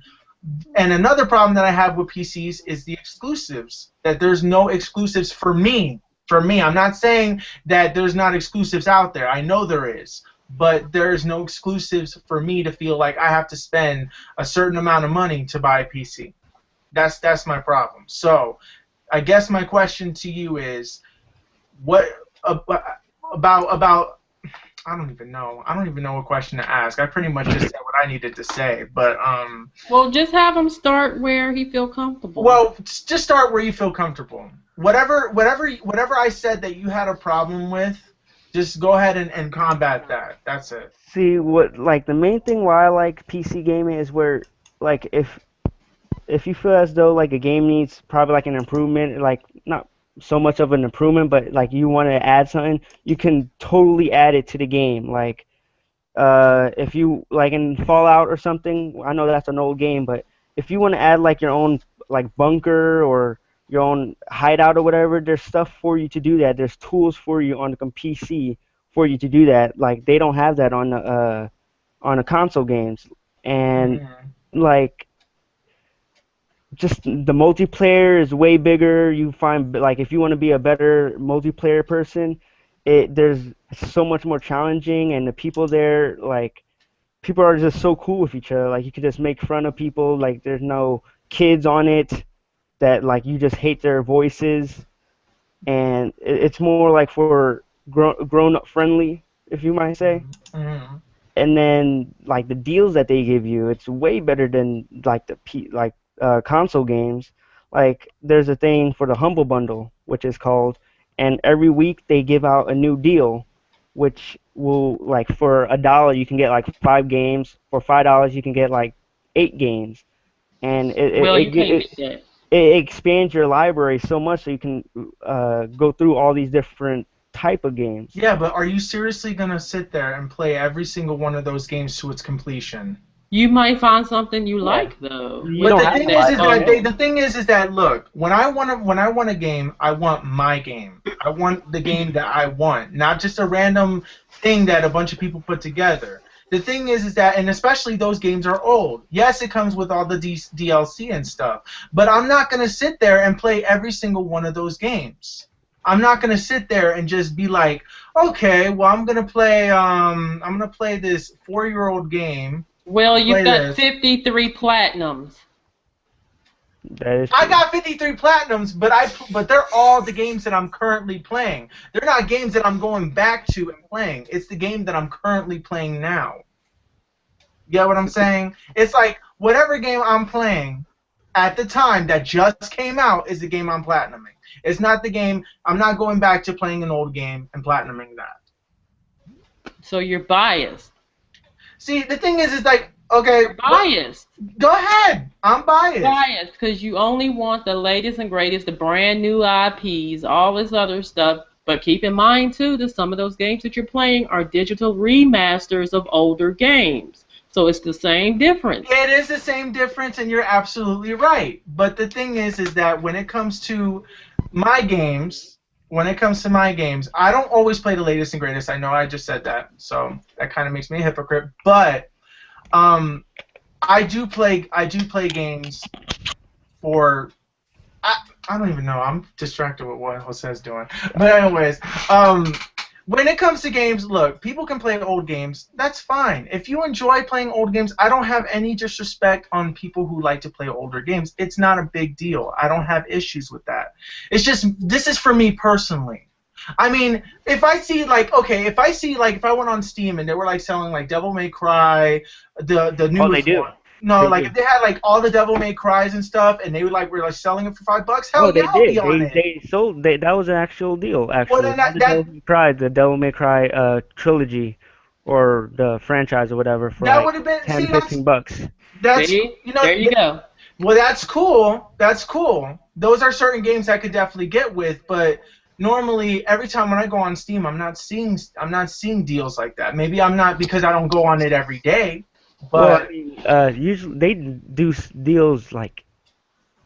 And another problem that I have with PCs is the exclusives. That there's no exclusives for me. I'm not saying that there's not exclusives out there. I know there is. But there's no exclusives for me to feel like I have to spend a certain amount of money to buy a PC. That's my problem. So I guess my question to you is, what about I don't even know what question to ask. I pretty much just said what I needed to say, but Well, just have him start where he feel comfortable. Well, just start where you feel comfortable. Whatever I said that you had a problem with, just go ahead and combat that. That's it. See, the main thing why I like PC gaming is where, if you feel as though a game needs probably an improvement, not so much of an improvement, but you want to add something, you can totally add it to the game. If you in Fallout or something, I know that's an old game, but if you want to add your own bunker or your own hideout or whatever, there's stuff for you to do that. There's tools for you on the PC for you to do that. They don't have that on the console games, and just the multiplayer is way bigger. You find if you want to be a better multiplayer person, there's so much more challenging, and the people there people are just so cool with each other. You could just make fun of people. There's no kids on it that you just hate their voices, and it's more for grown up friendly, if you might say. Mm-hmm. and then like the deals that they give you, it's way better than like console games. Like there's a thing for the Humble Bundle, which is called, and every week they give out a new deal, which will like for $1 you can get like 5 games. For $5 you can get like 8 games, and Well, you can't get that. it expands your library so much so you can go through all these different type of games. Yeah, but are you seriously gonna sit there and play every single one of those games to its completion? You might find something you like though. You But don't the have thing to is, buy the thing is that look, when I want a game, I want my game. I want the game that I want, not just a random thing that a bunch of people put together. The thing is that, and especially those games are old. Yes, it comes with all the DLC and stuff, but I'm not gonna sit there and play every single one of those games. I'm not gonna sit there and just be like, okay, well I'm gonna play this 4-year-old game. Well, you've Play got this. 53 platinums. That is I true. got 53 platinums, but they're all the games that I'm currently playing. They're not games that I'm going back to and playing. It's the game that I'm currently playing now. You get what I'm saying? It's like whatever game I'm playing at the time that just came out is the game I'm platinuming. It's not the game. I'm not going back to playing an old game and platinuming that. So you're biased. See, the thing is like, okay, Biased. go ahead. I'm biased. Biased because you only want the latest and greatest, the brand new IPs, all this other stuff. But keep in mind too that some of those games that you're playing are digital remasters of older games. So it's the same difference. It is the same difference, and you're absolutely right. But the thing is that when it comes to my games, I don't always play the latest and greatest. I know I just said that, so that kind of makes me a hypocrite. But I do play games for. I don't even know. I'm distracted with what Jose's doing. But anyways, when it comes to games, look, people can play old games. That's fine. If you enjoy playing old games, I don't have any disrespect on people who like to play older games. It's not a big deal. I don't have issues with that. It's just, this is for me personally. I mean, if I went on Steam and they were like selling like Devil May Cry, the new they do. one. No, They like do. if they had like all the Devil May Cries and stuff, and they were like selling it for $5, hell Oh, they yeah, I'll did. be on it. They sold. That was an actual deal. Actually, then the Devil May Cry trilogy, or the franchise or whatever, for That like would have been 10, 15 bucks. That's See? you know. There you go. Well, that's cool. That's cool. Those are certain games I could definitely get with, but normally every time when I go on Steam, I'm not seeing deals like that. Maybe I'm not because I don't go on it every day. Well, But I mean, usually they do deals like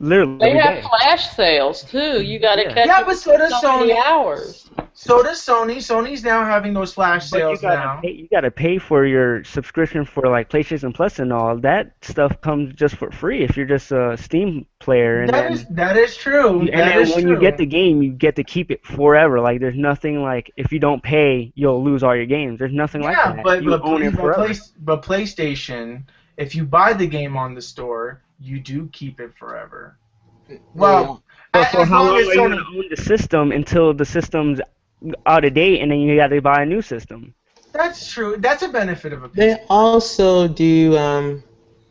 literally They every have day. flash sales too. You got to Yeah. catch Yeah, up but with so does so many Sony. hours. so does Sony. Sony's now having those flash But you sales now. gotta pay for your subscription for like PlayStation Plus and all. That stuff comes just for free if you're just a Steam player. And That is true. and That then is when true. you get the game, you get to keep it forever. Like there's nothing like if you don't pay, you'll lose all your games. There's nothing like Yeah, that. but You own it forever. PlayStation, if you buy the game on the store, you do keep it forever. Well, But for as how long long are as you gonna Sony. own the system until the system's out of date, and then you got to buy a new system? That's true. That's a benefit of a PC. They also do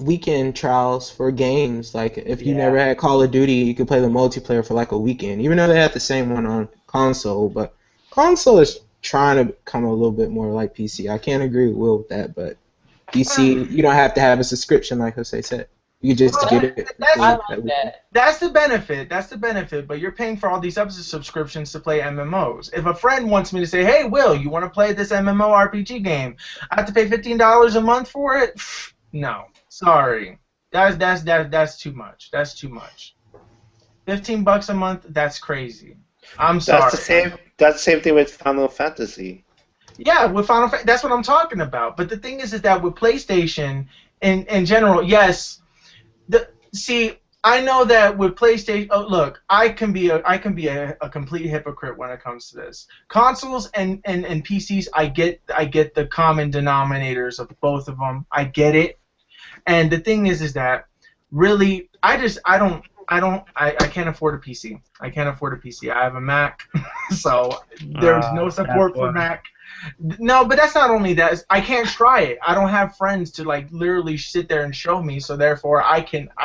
weekend trials for games. Like if you Yeah. never had Call of Duty, you could play the multiplayer for like a weekend. Even though they have the same one on console, but console is trying to become a little bit more like PC. I can't agree with Will with that, but PC, you don't have to have a subscription like Jose said. You just Well, get it. that's- for I that like weekend. that. That's the benefit. That's the benefit. But you're paying for all these other subscriptions to play MMOs. If a friend wants me to say, "Hey, Will, you want to play this MMORPG game? I have to pay $15 a month for it." No, sorry. That's too much. That's too much. $15 a month. That's crazy. I'm sorry. That's the same thing with Final Fantasy. Yeah, with Final Fantasy, that's what I'm talking about. But the thing is that with PlayStation, in general, yes. See, I know that with PlayStation. Oh, look, I can be a complete hypocrite when it comes to this. Consoles and PCs, I get the common denominators of both of them. I get it. And the thing is that really, I can't afford a PC. I can't afford a PC. I have a Mac, so there's no support that's for why. Mac. No, but that's not only that. I can't try it. I don't have friends to like literally sit there and show me. So therefore, I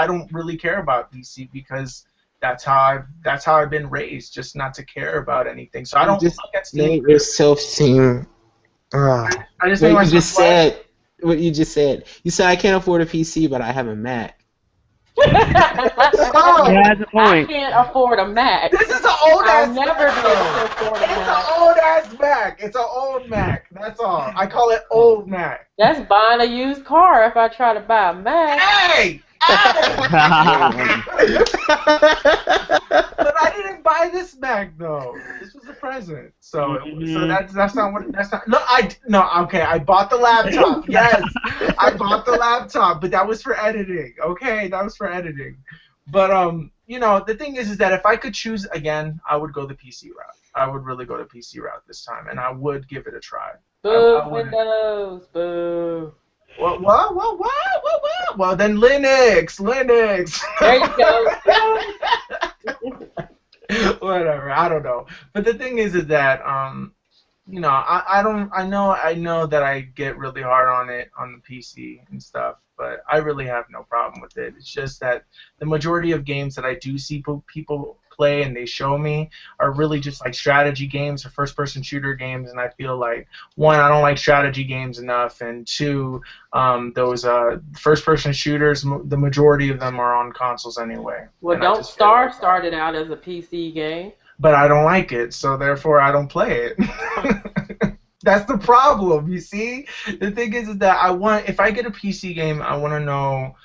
don't really care about PC because that's how I've been raised, just not to care about anything. So I don't just look at made Steam. yourself seem. I just What made you myself just said. What you just said. You said I can't afford a PC, but I have a Mac. He has a I point. can't afford a Mac. This is an old I'll ass. never be able to afford a It's an Mac. old ass Mac. It's an old Mac. That's all. I call it old Mac. That's buying a used car if I try to buy a Mac. Hey! But I didn't buy this Mac though. This was a present. So that's not what that's not. No. Okay, I bought the laptop. Yes, I bought the laptop, but that was for editing. Okay, that was for editing. But the thing is that if I could choose again, I would go the PC route. I would really go the PC route this time, and I would give it a try. Boo, Windows, boo. What? Well, then Linux. There you go. Whatever. I don't know. But the thing is that I know that I get really hard on it on the PC and stuff, but I really have no problem with it. It's just that the majority of games that I do see people play and they show me are really just like strategy games or first-person shooter games, and I feel like one, I don't like strategy games enough, and two, those first-person shooters, the majority of them are on consoles anyway. Well, Don't Starve started out as a PC game. But I don't like it, so therefore I don't play it. That's the problem, you see? The thing is that if I get a PC game, I want to know,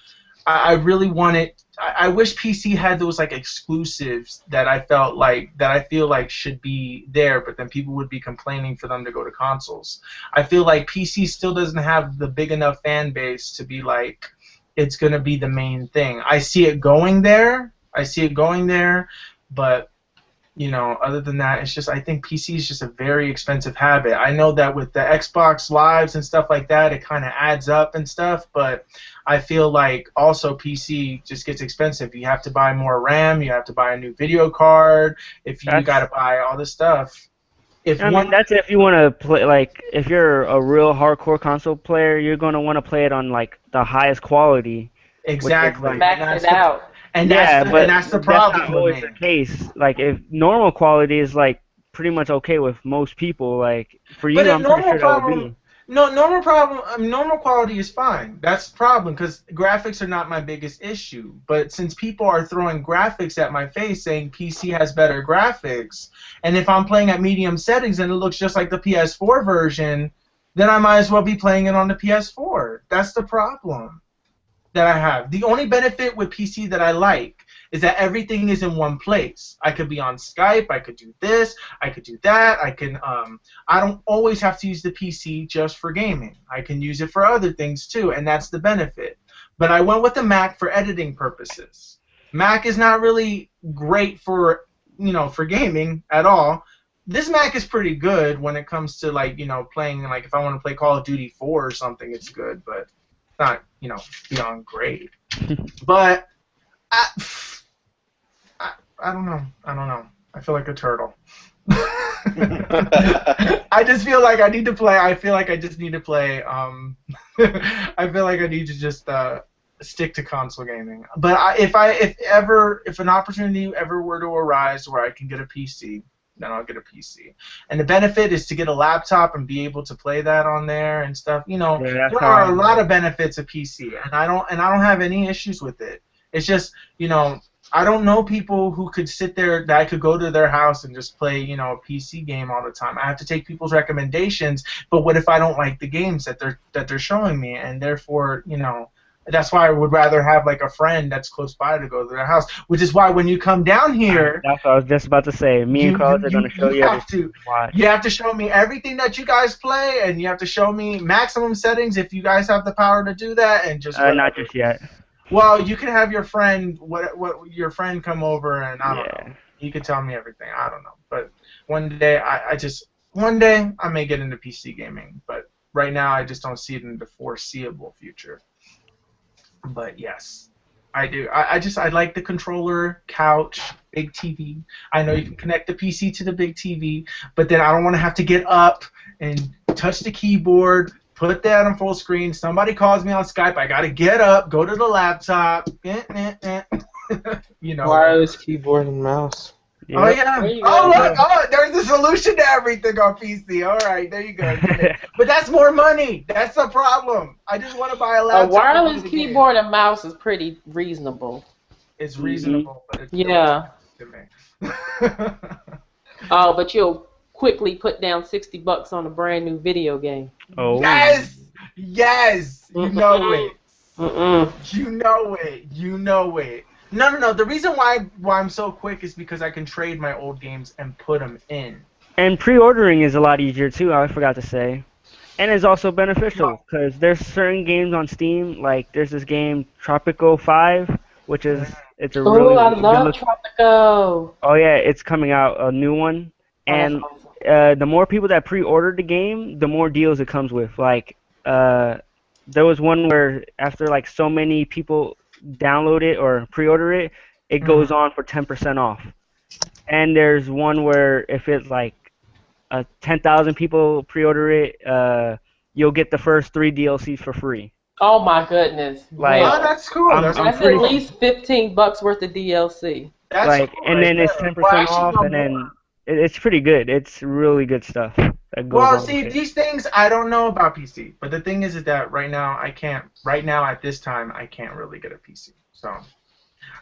I really want it, I wish PC had those like exclusives that I feel like should be there, but then people would be complaining for them to go to consoles. I feel like PC still doesn't have the big enough fan base to be like, it's going to be the main thing. I see it going there, but other than that, it's just, I think PC is just a very expensive habit. I know that with the Xbox Lives and stuff like that, it kind of adds up and stuff, but I feel like also PC just gets expensive. You have to buy more RAM, you have to buy a new video card, if you got to buy all this stuff. That's if you want to play, like, if you're a real hardcore console player, you're going to want to play it on, like, the highest quality. Exactly. Max it out. And that's the problem. That's not always the case. Like, if normal quality is like pretty much okay with most people, like for you, I'm pretty sure that would be. No, normal quality is fine. That's the problem because graphics are not my biggest issue. But since people are throwing graphics at my face saying PC has better graphics, and if I'm playing at medium settings and it looks just like the PS4 version, then I might as well be playing it on the PS4. That's the problem that I have. The only benefit with PC that I like is that everything is in one place. I could be on Skype, I could do this, I could do that, I don't always have to use the PC just for gaming. I can use it for other things too, and that's the benefit. But I went with the Mac for editing purposes. Mac is not really great for gaming at all. This Mac is pretty good when it comes to playing, like if I want to play Call of Duty 4 or something, it's good, but not beyond great. But I don't know. I feel like a turtle. I just feel like I need to play. I feel like I just need to play. I feel like I need to just stick to console gaming. But if an opportunity ever were to arise where I can get a PC, then I'll get a PC. And the benefit is to get a laptop and be able to play that on there and stuff. There are a lot of benefits of PC, and I don't have any issues with it. It's just, I don't know people who could sit there that I could go to their house and just play, a PC game all the time. I have to take people's recommendations, but what if I don't like the games that they're showing me, and therefore, that's why I would rather have like a friend that's close by to go to their house. Which is why when you come down here, that's what I was just about to say. Me and Carlos are going to show you everything. You have to show me everything that you guys play, and you have to show me maximum settings if you guys have the power to do that, and just not just yet. Well, you can have your friend your friend come over, and I don't know. You can tell me everything. I don't know, but one day I may get into PC gaming, but right now I just don't see it in the foreseeable future. But yes. I do. I like the controller, couch, big TV. I know you can connect the PC to the big TV, but then I don't want to have to get up and touch the keyboard, put that on full screen. Somebody calls me on Skype. I got to get up, go to the laptop. You know. Wireless keyboard and mouse. Oh yeah. There you Oh go. look. Oh, there's a solution to everything on PC. All right, there you go. But that's more money. That's the problem. I just want to buy a A laptop. wireless keyboard and mouse is pretty reasonable. It's reasonable, but it's Yeah. to me. Oh, but you'll quickly put down $60 on a brand new video game. Oh. Yes. Yes. You know it. Mm-mm. You know it. You know it. No. The reason why I'm so quick is because I can trade my old games and put them in. And pre-ordering is a lot easier too. I forgot to say, and it's also beneficial because there's certain games on Steam. Like there's this game Tropico 5, which is it's a really Oh, I good love look- Tropico. Oh yeah, it's coming out a new one, and Oh, that's awesome. the more people that pre-order the game, the more deals it comes with. Like there was one where after like so many people download it or pre-order it, it goes on for 10% off. And there's one where if it's like 10,000 people pre-order it, you'll get the first 3 DLCs for free. Oh my goodness. Like- Oh, that's cool. I'm- That's I'm That's pretty- at least $15 worth of DLC. That's Like, cool and right then it's there. 10% Well, actually, off, no and then more. it's pretty good. It's really good stuff. That goes Well, on see, with it. these things I don't know about PC, but the thing is that right now I can't. Right now at this time I can't really get a PC. So,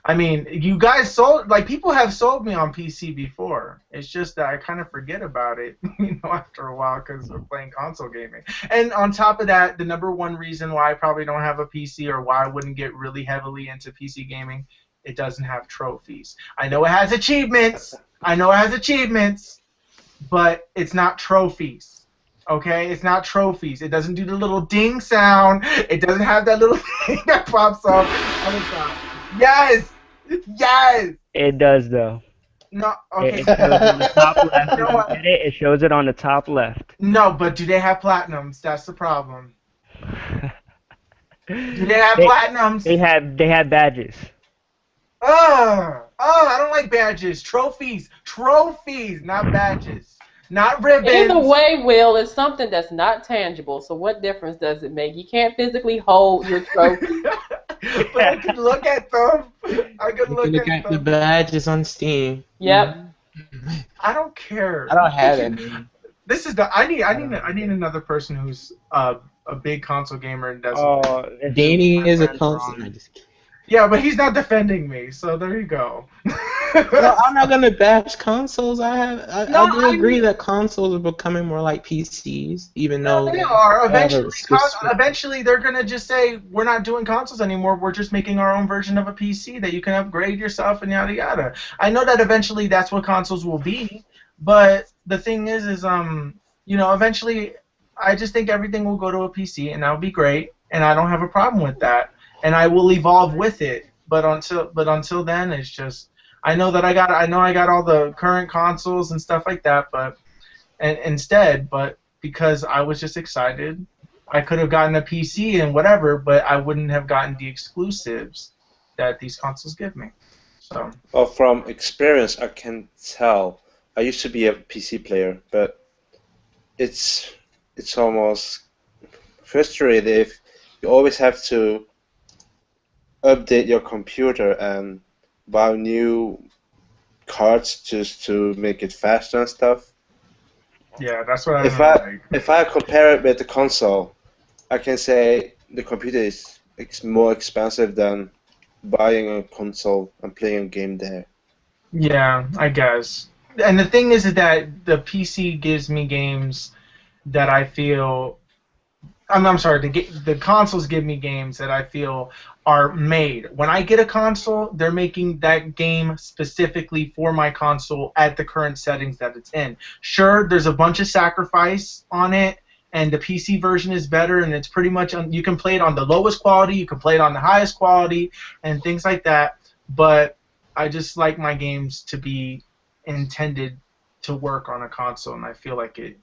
I mean, you guys sold like people have sold me on PC before. It's just that I kind of forget about it, after a while because we're playing console gaming. And on top of that, the number one reason why I probably don't have a PC or why I wouldn't get really heavily into PC gaming, it doesn't have trophies. I know it has achievements. But it's not trophies. Okay? It's not trophies. It doesn't do the little ding sound. It doesn't have that little thing that pops up on the top. Yes! Yes! It does though. No, okay. It shows on the top left. You know what? It shows it on the top left. No, but do they have platinums? That's the problem. Do they have They- platinums? They have badges. I don't like badges. Trophies, not badges, not ribbons. Either way, Will, it's something that's not tangible. So what difference does it make? You can't physically hold your trophy. But I can look at them. I can You look can look at at the them. badges on Steam. Yep. I don't care. I don't have it. This is the. I need another person who's a big console gamer and doesn't. Oh, it's- Danny is a friends console. wrong. I just kidding. Yeah, but he's not defending me, so there you go. No, I'm not gonna bash consoles. I do I agree mean- that consoles are becoming more like PCs, even though They are. have a Eventually, eventually they're gonna just say we're not doing consoles anymore. We're just making our own version of a PC that you can upgrade yourself and yada yada. I know that eventually that's what consoles will be, but the thing is eventually, I just think everything will go to a PC and that'll be great, and I don't have a problem with that, and I will evolve with it. But until then, it's just I know I got all the current consoles and stuff like that, but because I was just excited, I could have gotten a PC and whatever, but I wouldn't have gotten the exclusives that these consoles give me. So Well, from experience, I can tell. I used to be a PC player, but it's almost frustrating if you always have to update your computer and buy new cards just to make it faster and stuff. yeah, that's what If I compare it with the console, I can say the computer is more expensive than buying a console and playing a game there. Yeah, I guess. And the thing is that the PC gives me games that I feel. I'm sorry. The consoles give me games that I feel are made. When I get a console, they're making that game specifically for my console at the current settings that it's in. Sure, there's a bunch of sacrifice on it, and the PC version is better, and it's pretty much you can play it on the lowest quality, you can play it on the highest quality, and things like that. But I just like my games to be intended to work on a console, and I feel like it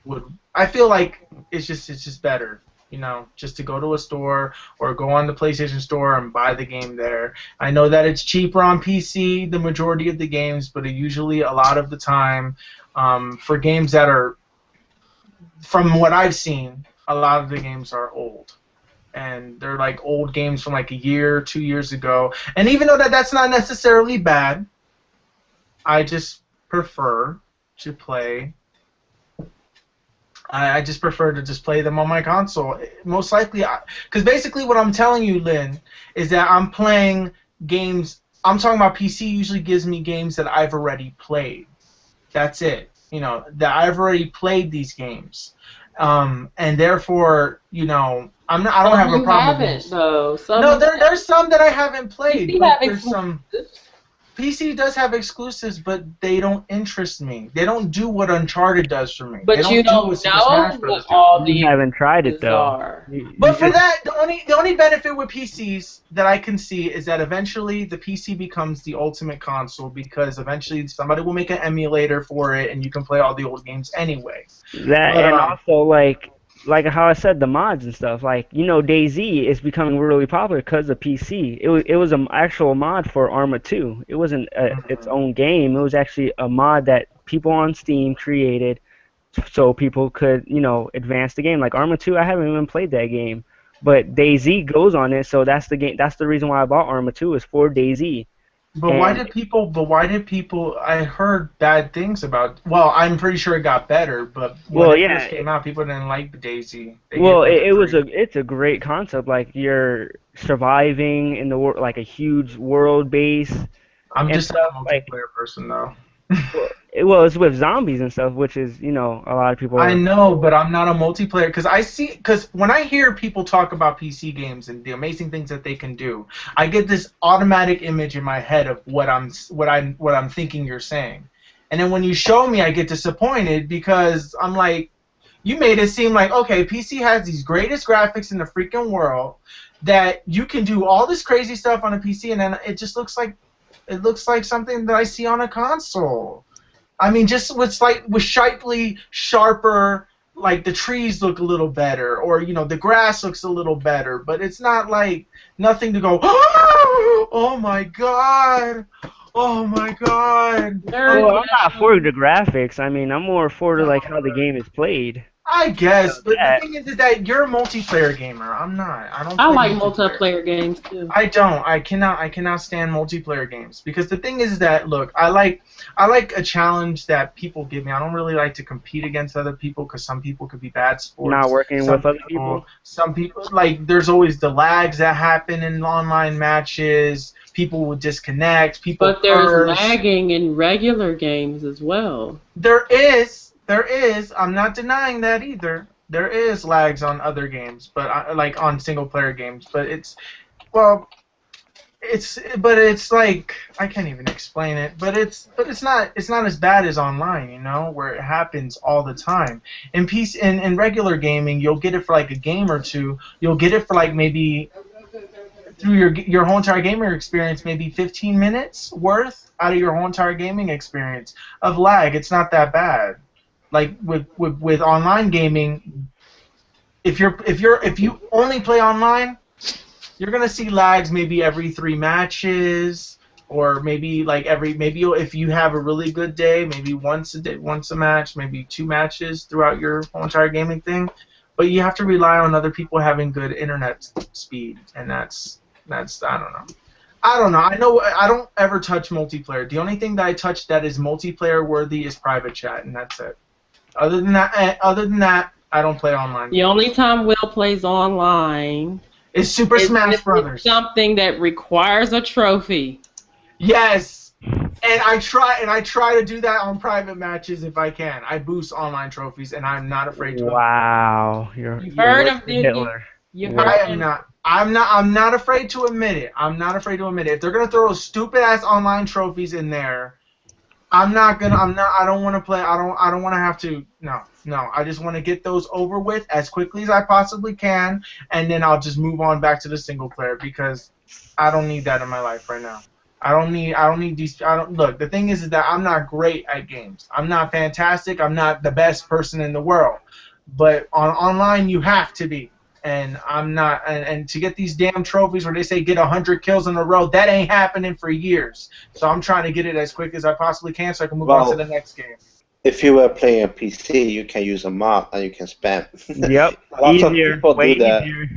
would. I feel like it's just better. You know, just to go to a store or go on the PlayStation Store and buy the game there. I know that it's cheaper on PC, the majority of the games, but usually a lot of the time, for games that are, from what I've seen, a lot of the games are old. And they're like old games from like a year, 2 years ago. And even though that's not necessarily bad, I just prefer to play. I just prefer to just play them on my console. Most likely, because basically what I'm telling you, Lynn, is that I'm playing games. I'm talking about PC usually gives me games that I've already played. That's it. You know, that I've already played these games. And therefore, you know, I don't have a problem with this. Though. No, there's some that I haven't played. PC But there's some. PC does have exclusives, but they don't interest me. They don't do what Uncharted does for me. But you don't know what all the You haven't tried it though. are. But for that, the only benefit with PCs that I can see is that eventually the PC becomes the ultimate console because eventually somebody will make an emulator for it and you can play all the old games anyway. That But, and also like how I said, the mods and stuff. Like, you know, DayZ is becoming really popular because of PC. It was an actual mod for Arma 2. It wasn't its own game. It was actually a mod that people on Steam created so people could, you know, advance the game. Like Arma 2, I haven't even played that game, but DayZ goes on it, so that's the game. That's the reason why I bought Arma 2 is for DayZ. But why did people? I heard bad things about. Well, I'm pretty sure it got better, but when it first came out, people didn't like DayZ. It's a great concept. Like you're surviving in the world, like a huge world base. I'm just a multiplayer person, though. Well, it's with zombies and stuff, which is, you know, a lot of people. I know, but I'm not a multiplayer because when I hear people talk about PC games and the amazing things that they can do, I get this automatic image in my head of what I'm thinking you're saying, and then when you show me, I get disappointed because I'm like, you made it seem like okay, PC has these greatest graphics in the freaking world that you can do all this crazy stuff on a PC, and then it just looks like something that I see on a console. I mean, just with slightly sharper, like the trees look a little better, or you know, the grass looks a little better, but it's not like nothing to go, oh my god, oh my god. Well, I'm not for the graphics. I mean, I'm more for like how the game is played. I guess, but the thing is that you're a multiplayer gamer. I'm not. I like multiplayer games too. I don't. I cannot stand multiplayer games because the thing is that look, I like a challenge that people give me. I don't really like to compete against other people because some people could be bad sports. Not working with other people. Some people like there's always the lags that happen in online matches. People will disconnect. But there's lagging in regular games as well. There is. I'm not denying that either. There is lags on other games, but like on single-player games. But it's like I can't even explain it. But it's not as bad as online, you know, where it happens all the time. In regular gaming, you'll get it for like a game or two. You'll get it for like maybe through your whole entire gaming experience, maybe 15 minutes worth out of your whole entire gaming experience of lag. It's not that bad. Like with online gaming, if you only play online, you're gonna see lags maybe every 3 matches, or maybe if you have a really good day, maybe once a match, maybe 2 matches throughout your whole entire gaming thing. But you have to rely on other people having good internet speed, and that's I don't know. I know I don't ever touch multiplayer. The only thing that I touch that is multiplayer worthy is private chat, and that's it. Other than that, I don't play online. The only time Will plays online is Super Smash Brothers. Something that requires a trophy. Yes, and I try to do that on private matches if I can. I boost online trophies, and I'm not afraid to. Wow, you're heard of Hitler. I'm not afraid to admit it. I'm not afraid to admit it. If they're gonna throw stupid ass online trophies in there, I don't want to play. I don't want to have to. No. I just want to get those over with as quickly as I possibly can, and then I'll just move on back to the single player because I don't need that in my life right now. I don't need these. Look. The thing is that I'm not great at games. I'm not fantastic. I'm not the best person in the world. But online you have to be. and I'm not. And to get these damn trophies where they say get 100 kills in a row, that ain't happening for years. So I'm trying to get it as quick as I possibly can so I can move on to the next game. If you were playing a PC, you can use a mod and you can spam. Yep, Lots of easier, people way do that. easier.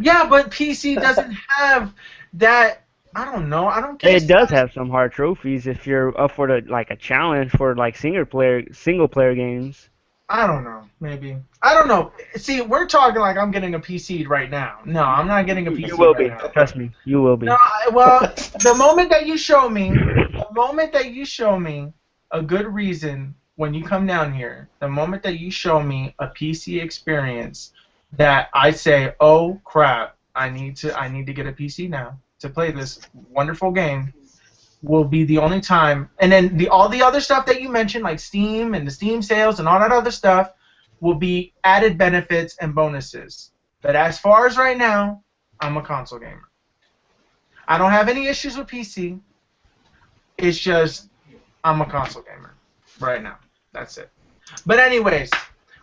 Yeah, but PC doesn't have that. I don't know. I don't get It does have some hard trophies if you're up for like a challenge for like single player games. I don't know. Maybe. I don't know. See, we're talking like I'm getting a PC right now. No, I'm not getting a PC You will right be. now. Trust me, you will be. No, well, the moment that you show me a good reason when you come down here, the moment that you show me a PC experience that I say, oh crap, I need to get a PC now to play this wonderful game, will be the only time. And then all the other stuff that you mentioned, like Steam and the Steam sales and all that other stuff, will be added benefits and bonuses. But as far as right now, I'm a console gamer. I don't have any issues with PC. It's just I'm a console gamer right now. That's it. But anyways,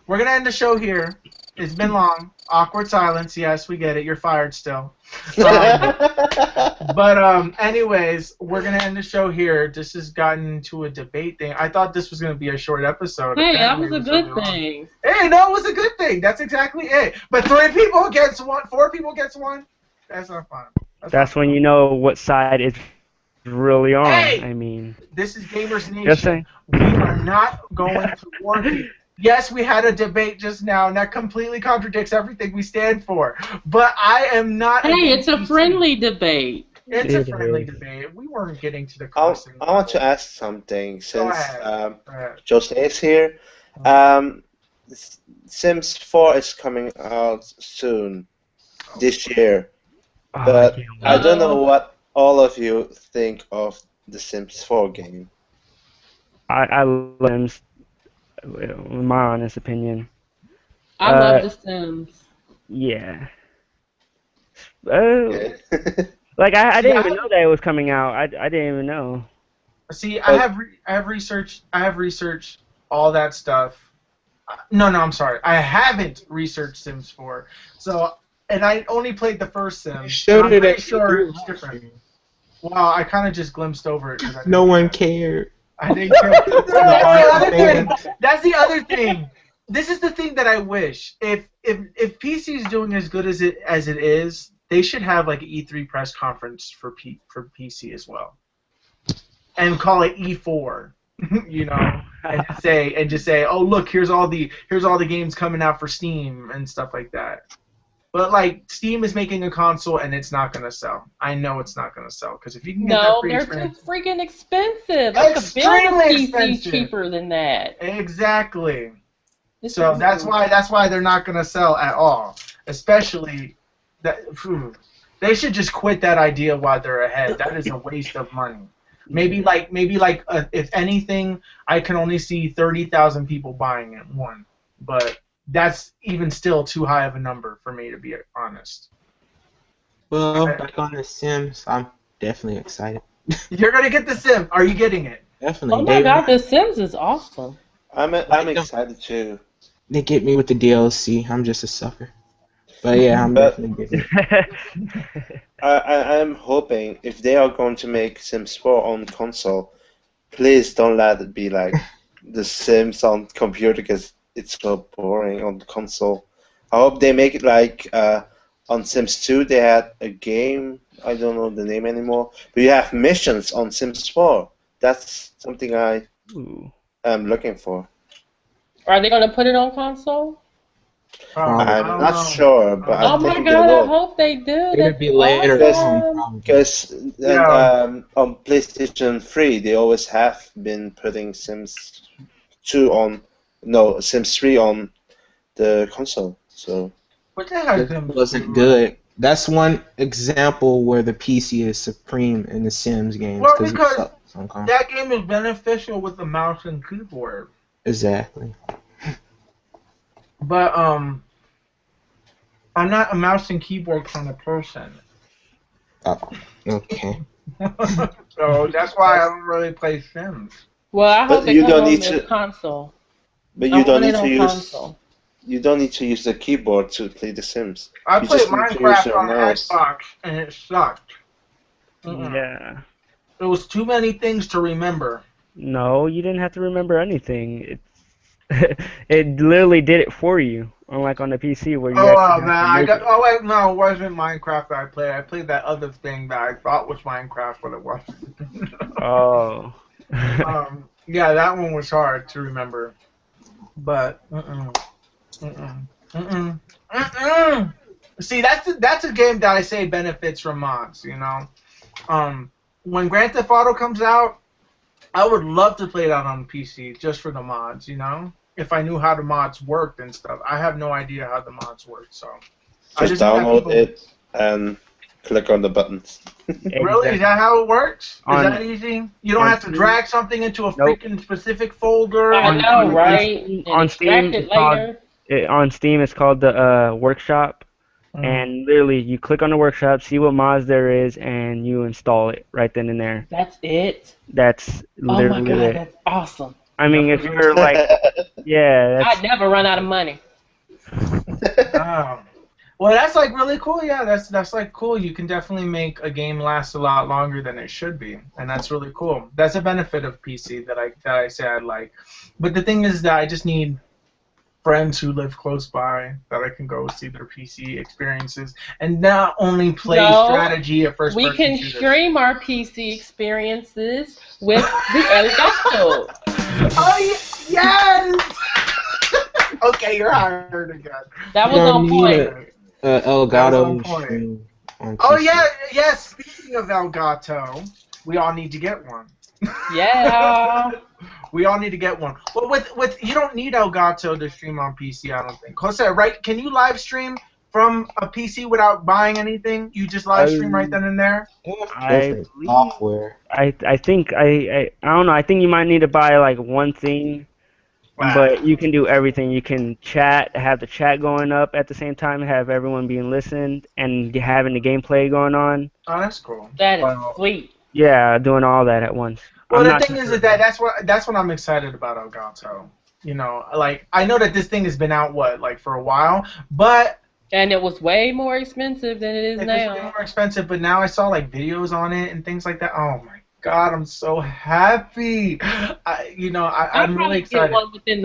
we're going to end the show here. It's been long. Awkward silence. Yes, we get it. You're fired still. Anyways, we're going to end the show here. This has gotten into a debate thing. I thought this was going to be a short episode. Hey, that Apparently was a it good really long. thing. Hey, no, it was a good thing. That's exactly it. But 3 people against 1, 4 people against 1, that's not fun. That's when you know what side it's really on. Hey! I mean, This is Gamers Nation. just saying. We are not going to war here. Yes, we had a debate just now, and that completely contradicts everything we stand for. But I am not. Hey, it's against a PC. friendly debate. It's a It friendly is. debate. We weren't getting to the I cursing. want to ask something since ahead. Go ahead. Jose is here. Sims 4 is coming out soon this year, Oh, but can't wait. I don't know what all of you think of the Sims 4 game. I love Sims, in my honest opinion. I love The Sims. Yeah. Yeah. Like I didn't See, even know that it was coming out. I didn't even know. See, I have researched all that stuff. No, I'm sorry. I haven't researched Sims 4. So, and I only played the first Sim. You showed I'm it pretty at sure E3 it's last different. year. Wow, I kind of just glimpsed over it. 'Cause I No didn't- one cared. I didn't care. That's the other thing. That's the other thing. This is the thing that I wish. If PC is doing as good as it is, they should have like an E3 press conference for PC as well, and call it E4. You know, and just say, oh look, here's all the games coming out for Steam and stuff like that. But like Steam is making a console and it's not gonna sell. I know it's not gonna sell because if you can get that No, free they're experience, too freaking expensive. I could build a Extremely PC expensive. cheaper than that. exactly. This So is- that's why they're not gonna sell at all. Especially that they should just quit that idea while they're ahead. That is a waste of money. Maybe if anything, I can only see 30,000 people buying it. But that's even still too high of a number for me to be honest. Well, back on The Sims, I'm definitely excited. You're gonna get the Sim. Are you getting it? Definitely. Oh my god, The Sims is awesome. I'm excited too. They get me with the DLC. I'm just a sucker. But yeah, I'm But- definitely getting it. I'm hoping if they are going to make Sims 4 on console, please don't let it be like The Sims on computer because it's so boring on console. I hope they make it like on Sims 2 they had a game, I don't know the name anymore, but you have missions on Sims 4. That's something I Ooh. am looking for. Are they gonna put it on console? I I'm don't not know. sure, but Oh I my think god, they I will. hope they do. It'll That's be later awesome. on, probably. Because Yeah. on PlayStation 3, they always have been putting Sims 3 on the console. So What the heck? It wasn't good. That's one example where the PC is supreme in the Sims games. Well, it because sucks on console. that game is beneficial with the mouse and keyboard. Exactly. But I'm not a mouse and keyboard kind of person. Oh, okay. So that's why I don't really play Sims. Well, I But hope they you come don't on need the to- console. but I you don't want need it to on use console. you don't need to use the keyboard to play The Sims. I You played just need to use Minecraft your on mouse. Xbox and it sucked. Yeah. There was too many things to remember. No, you didn't have to remember anything. It literally did it for you, unlike on the PC where you Oh actually man, have to make it. oh wait, no, it wasn't Minecraft that I played. I played that other thing that I thought was Minecraft, but it wasn't. Oh. Yeah, that one was hard to remember. But See, that's a game that I say benefits from mods. You know, when Grand Theft Auto comes out, I would love to play that on PC just for the mods. You know, if I knew how the mods worked and stuff. I have no idea how the mods work, so I Just just have download people- it and click on the buttons. Really? Is that how it works? Is On- that easy? You don't on have to Steam? drag something into a Nope. freaking specific folder? I On- know, on right? Steam- And on extract Steam, it it's called- later. On Steam, it's called the Workshop, Mm. and literally you click on the Workshop, see what mods there is, and you install it right then and there. That's it. That's Oh my literally god, it. that's awesome. I mean, if you're like, yeah, that's I'd never run out of money. Oh. Well, that's like really cool. Yeah, that's like cool. You can definitely make a game last a lot longer than it should be, and that's really cool. That's a benefit of PC that I say I like. But the thing is that I just need friends who live close by that I can go see their PC experiences and not only play No, strategy at first We person can shooters. stream our PC experiences with the Elgato. Oh yes! Okay, you're hired again. That was Yeah, on me point. neither. on Elgato point. stream on Oh PC. yeah, yes. Speaking of Elgato, we all need to get one. Yeah. We all need to get one. Well, with you don't need Elgato to stream on PC, I don't think. Jose, right? Can you live stream from a PC without buying anything? You just live stream right then and there. I Different believe- software. I think I don't know. I think you might need to buy like one thing, but you can do everything. You can chat, have the chat going up at the same time, have everyone being listened, and having the gameplay going on. Oh, that's cool. That is Well, sweet. Yeah, doing all that at once. Well, I'm the not thing too is sure. that that's what I'm excited about Elgato. You know, like I know that this thing has been out like for a while, but And it was way more expensive than it is it was way now. more expensive. But now I saw like videos on it and things like that. Oh my God, I'm so happy. I'll I'm really probably excited. get one within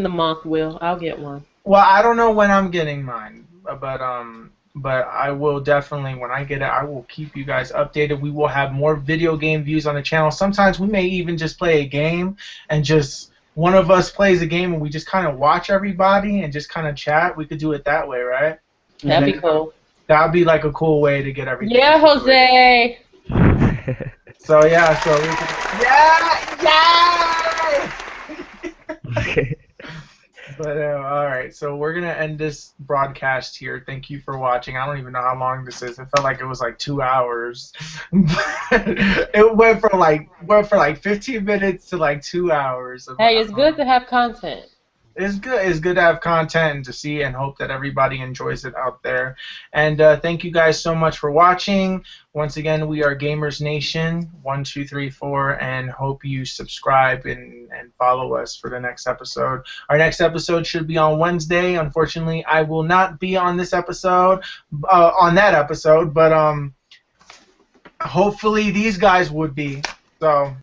the month. Will I'll get one. Well, I don't know when I'm getting mine, but I will definitely, when I get it, I will keep you guys updated. We will have more video game views on the channel. Sometimes we may even just play a game and just one of us plays a game and we just kind of watch everybody and just kind of chat. We could do it that way, right? That'd be cool. That would be like a cool way to get everything. Yeah, situated. Jose. So yeah, so we can, yeah. But all right, so we're gonna end this broadcast here. Thank you for watching. I don't even know how long this is. It felt like it was like 2 hours. It went from like 15 minutes to like 2 hours. Hey, it's good to have content. It's good. It's good to have content and to see and hope that everybody enjoys it out there. And thank you guys so much for watching. Once again, we are Gamers Nation 1234, and hope you subscribe and follow us for the next episode. Our next episode should be on Wednesday. Unfortunately, I will not be on this episode, but hopefully these guys would be. So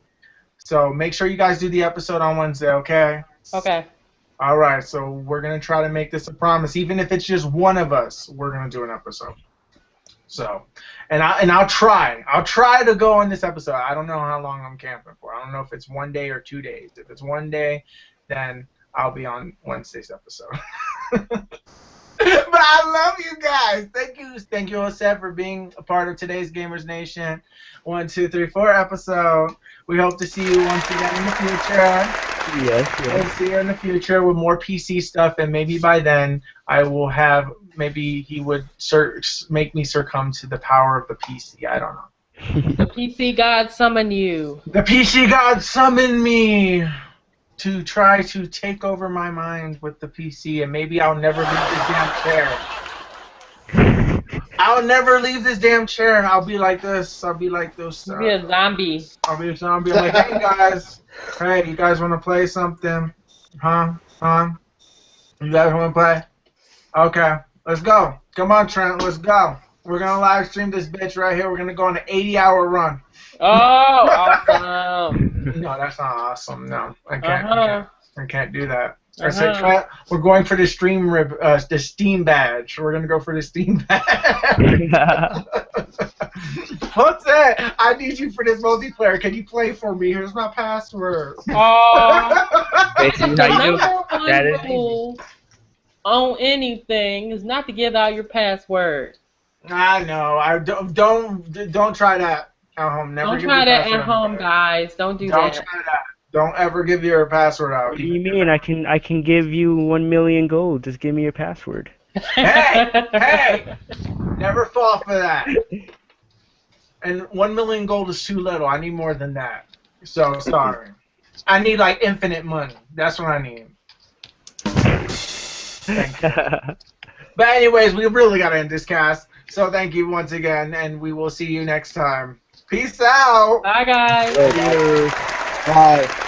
make sure you guys do the episode on Wednesday, okay? Okay. All right, so we're gonna try to make this a promise, even if it's just one of us. We're gonna do an episode. So, and I'll try to go on this episode. I don't know how long I'm camping for. I don't know if it's 1 day or 2 days. If it's 1 day, then I'll be on Wednesday's episode. But I love you guys. Thank you, Jose, for being a part of today's Gamers Nation 1234 episode. We hope to see you once again in the future. Yes. We'll see you in the future with more PC stuff, and maybe by then I will have. Maybe he would make me succumb to the power of the PC. I don't know. The PC God summon you. The PC God summoned me to try to take over my mind with the PC, and maybe I'll never leave this damn chair. I'll never leave this damn chair. I'll be like this. I'll be like those. Be a zombie. I'll be a zombie. I'm like, hey guys, hey, you guys want to play something? Huh? You guys want to play? Okay, let's go. Come on, Trent, let's go. We're gonna live stream this bitch right here. We're gonna go on an 80-hour run. Oh, awesome. No, that's not awesome. No, I can't. I can't do that. I said, Uh-huh. Trent, we're going for the the Steam badge. We're gonna go for the Steam badge. What's that? I need you for this multiplayer. Can you play for me? Here's my password. Oh. Basically, The how you do number it. one That is rule on anything is not to give out your password. I know. I don't try that at home. Never Don't give try your that password at home, out. guys. Don't do Don't that. try that. Don't ever give your password out. What do you mean? I can give you 1 million gold. Just give me your password. Hey! Never fall for that. And 1 million gold is too little. I need more than that. So sorry. I need like infinite money. That's what I need. Thank you. But anyways, we really gotta end this cast. So thank you once again, and we will see you next time. Peace out. Bye, guys. Bye.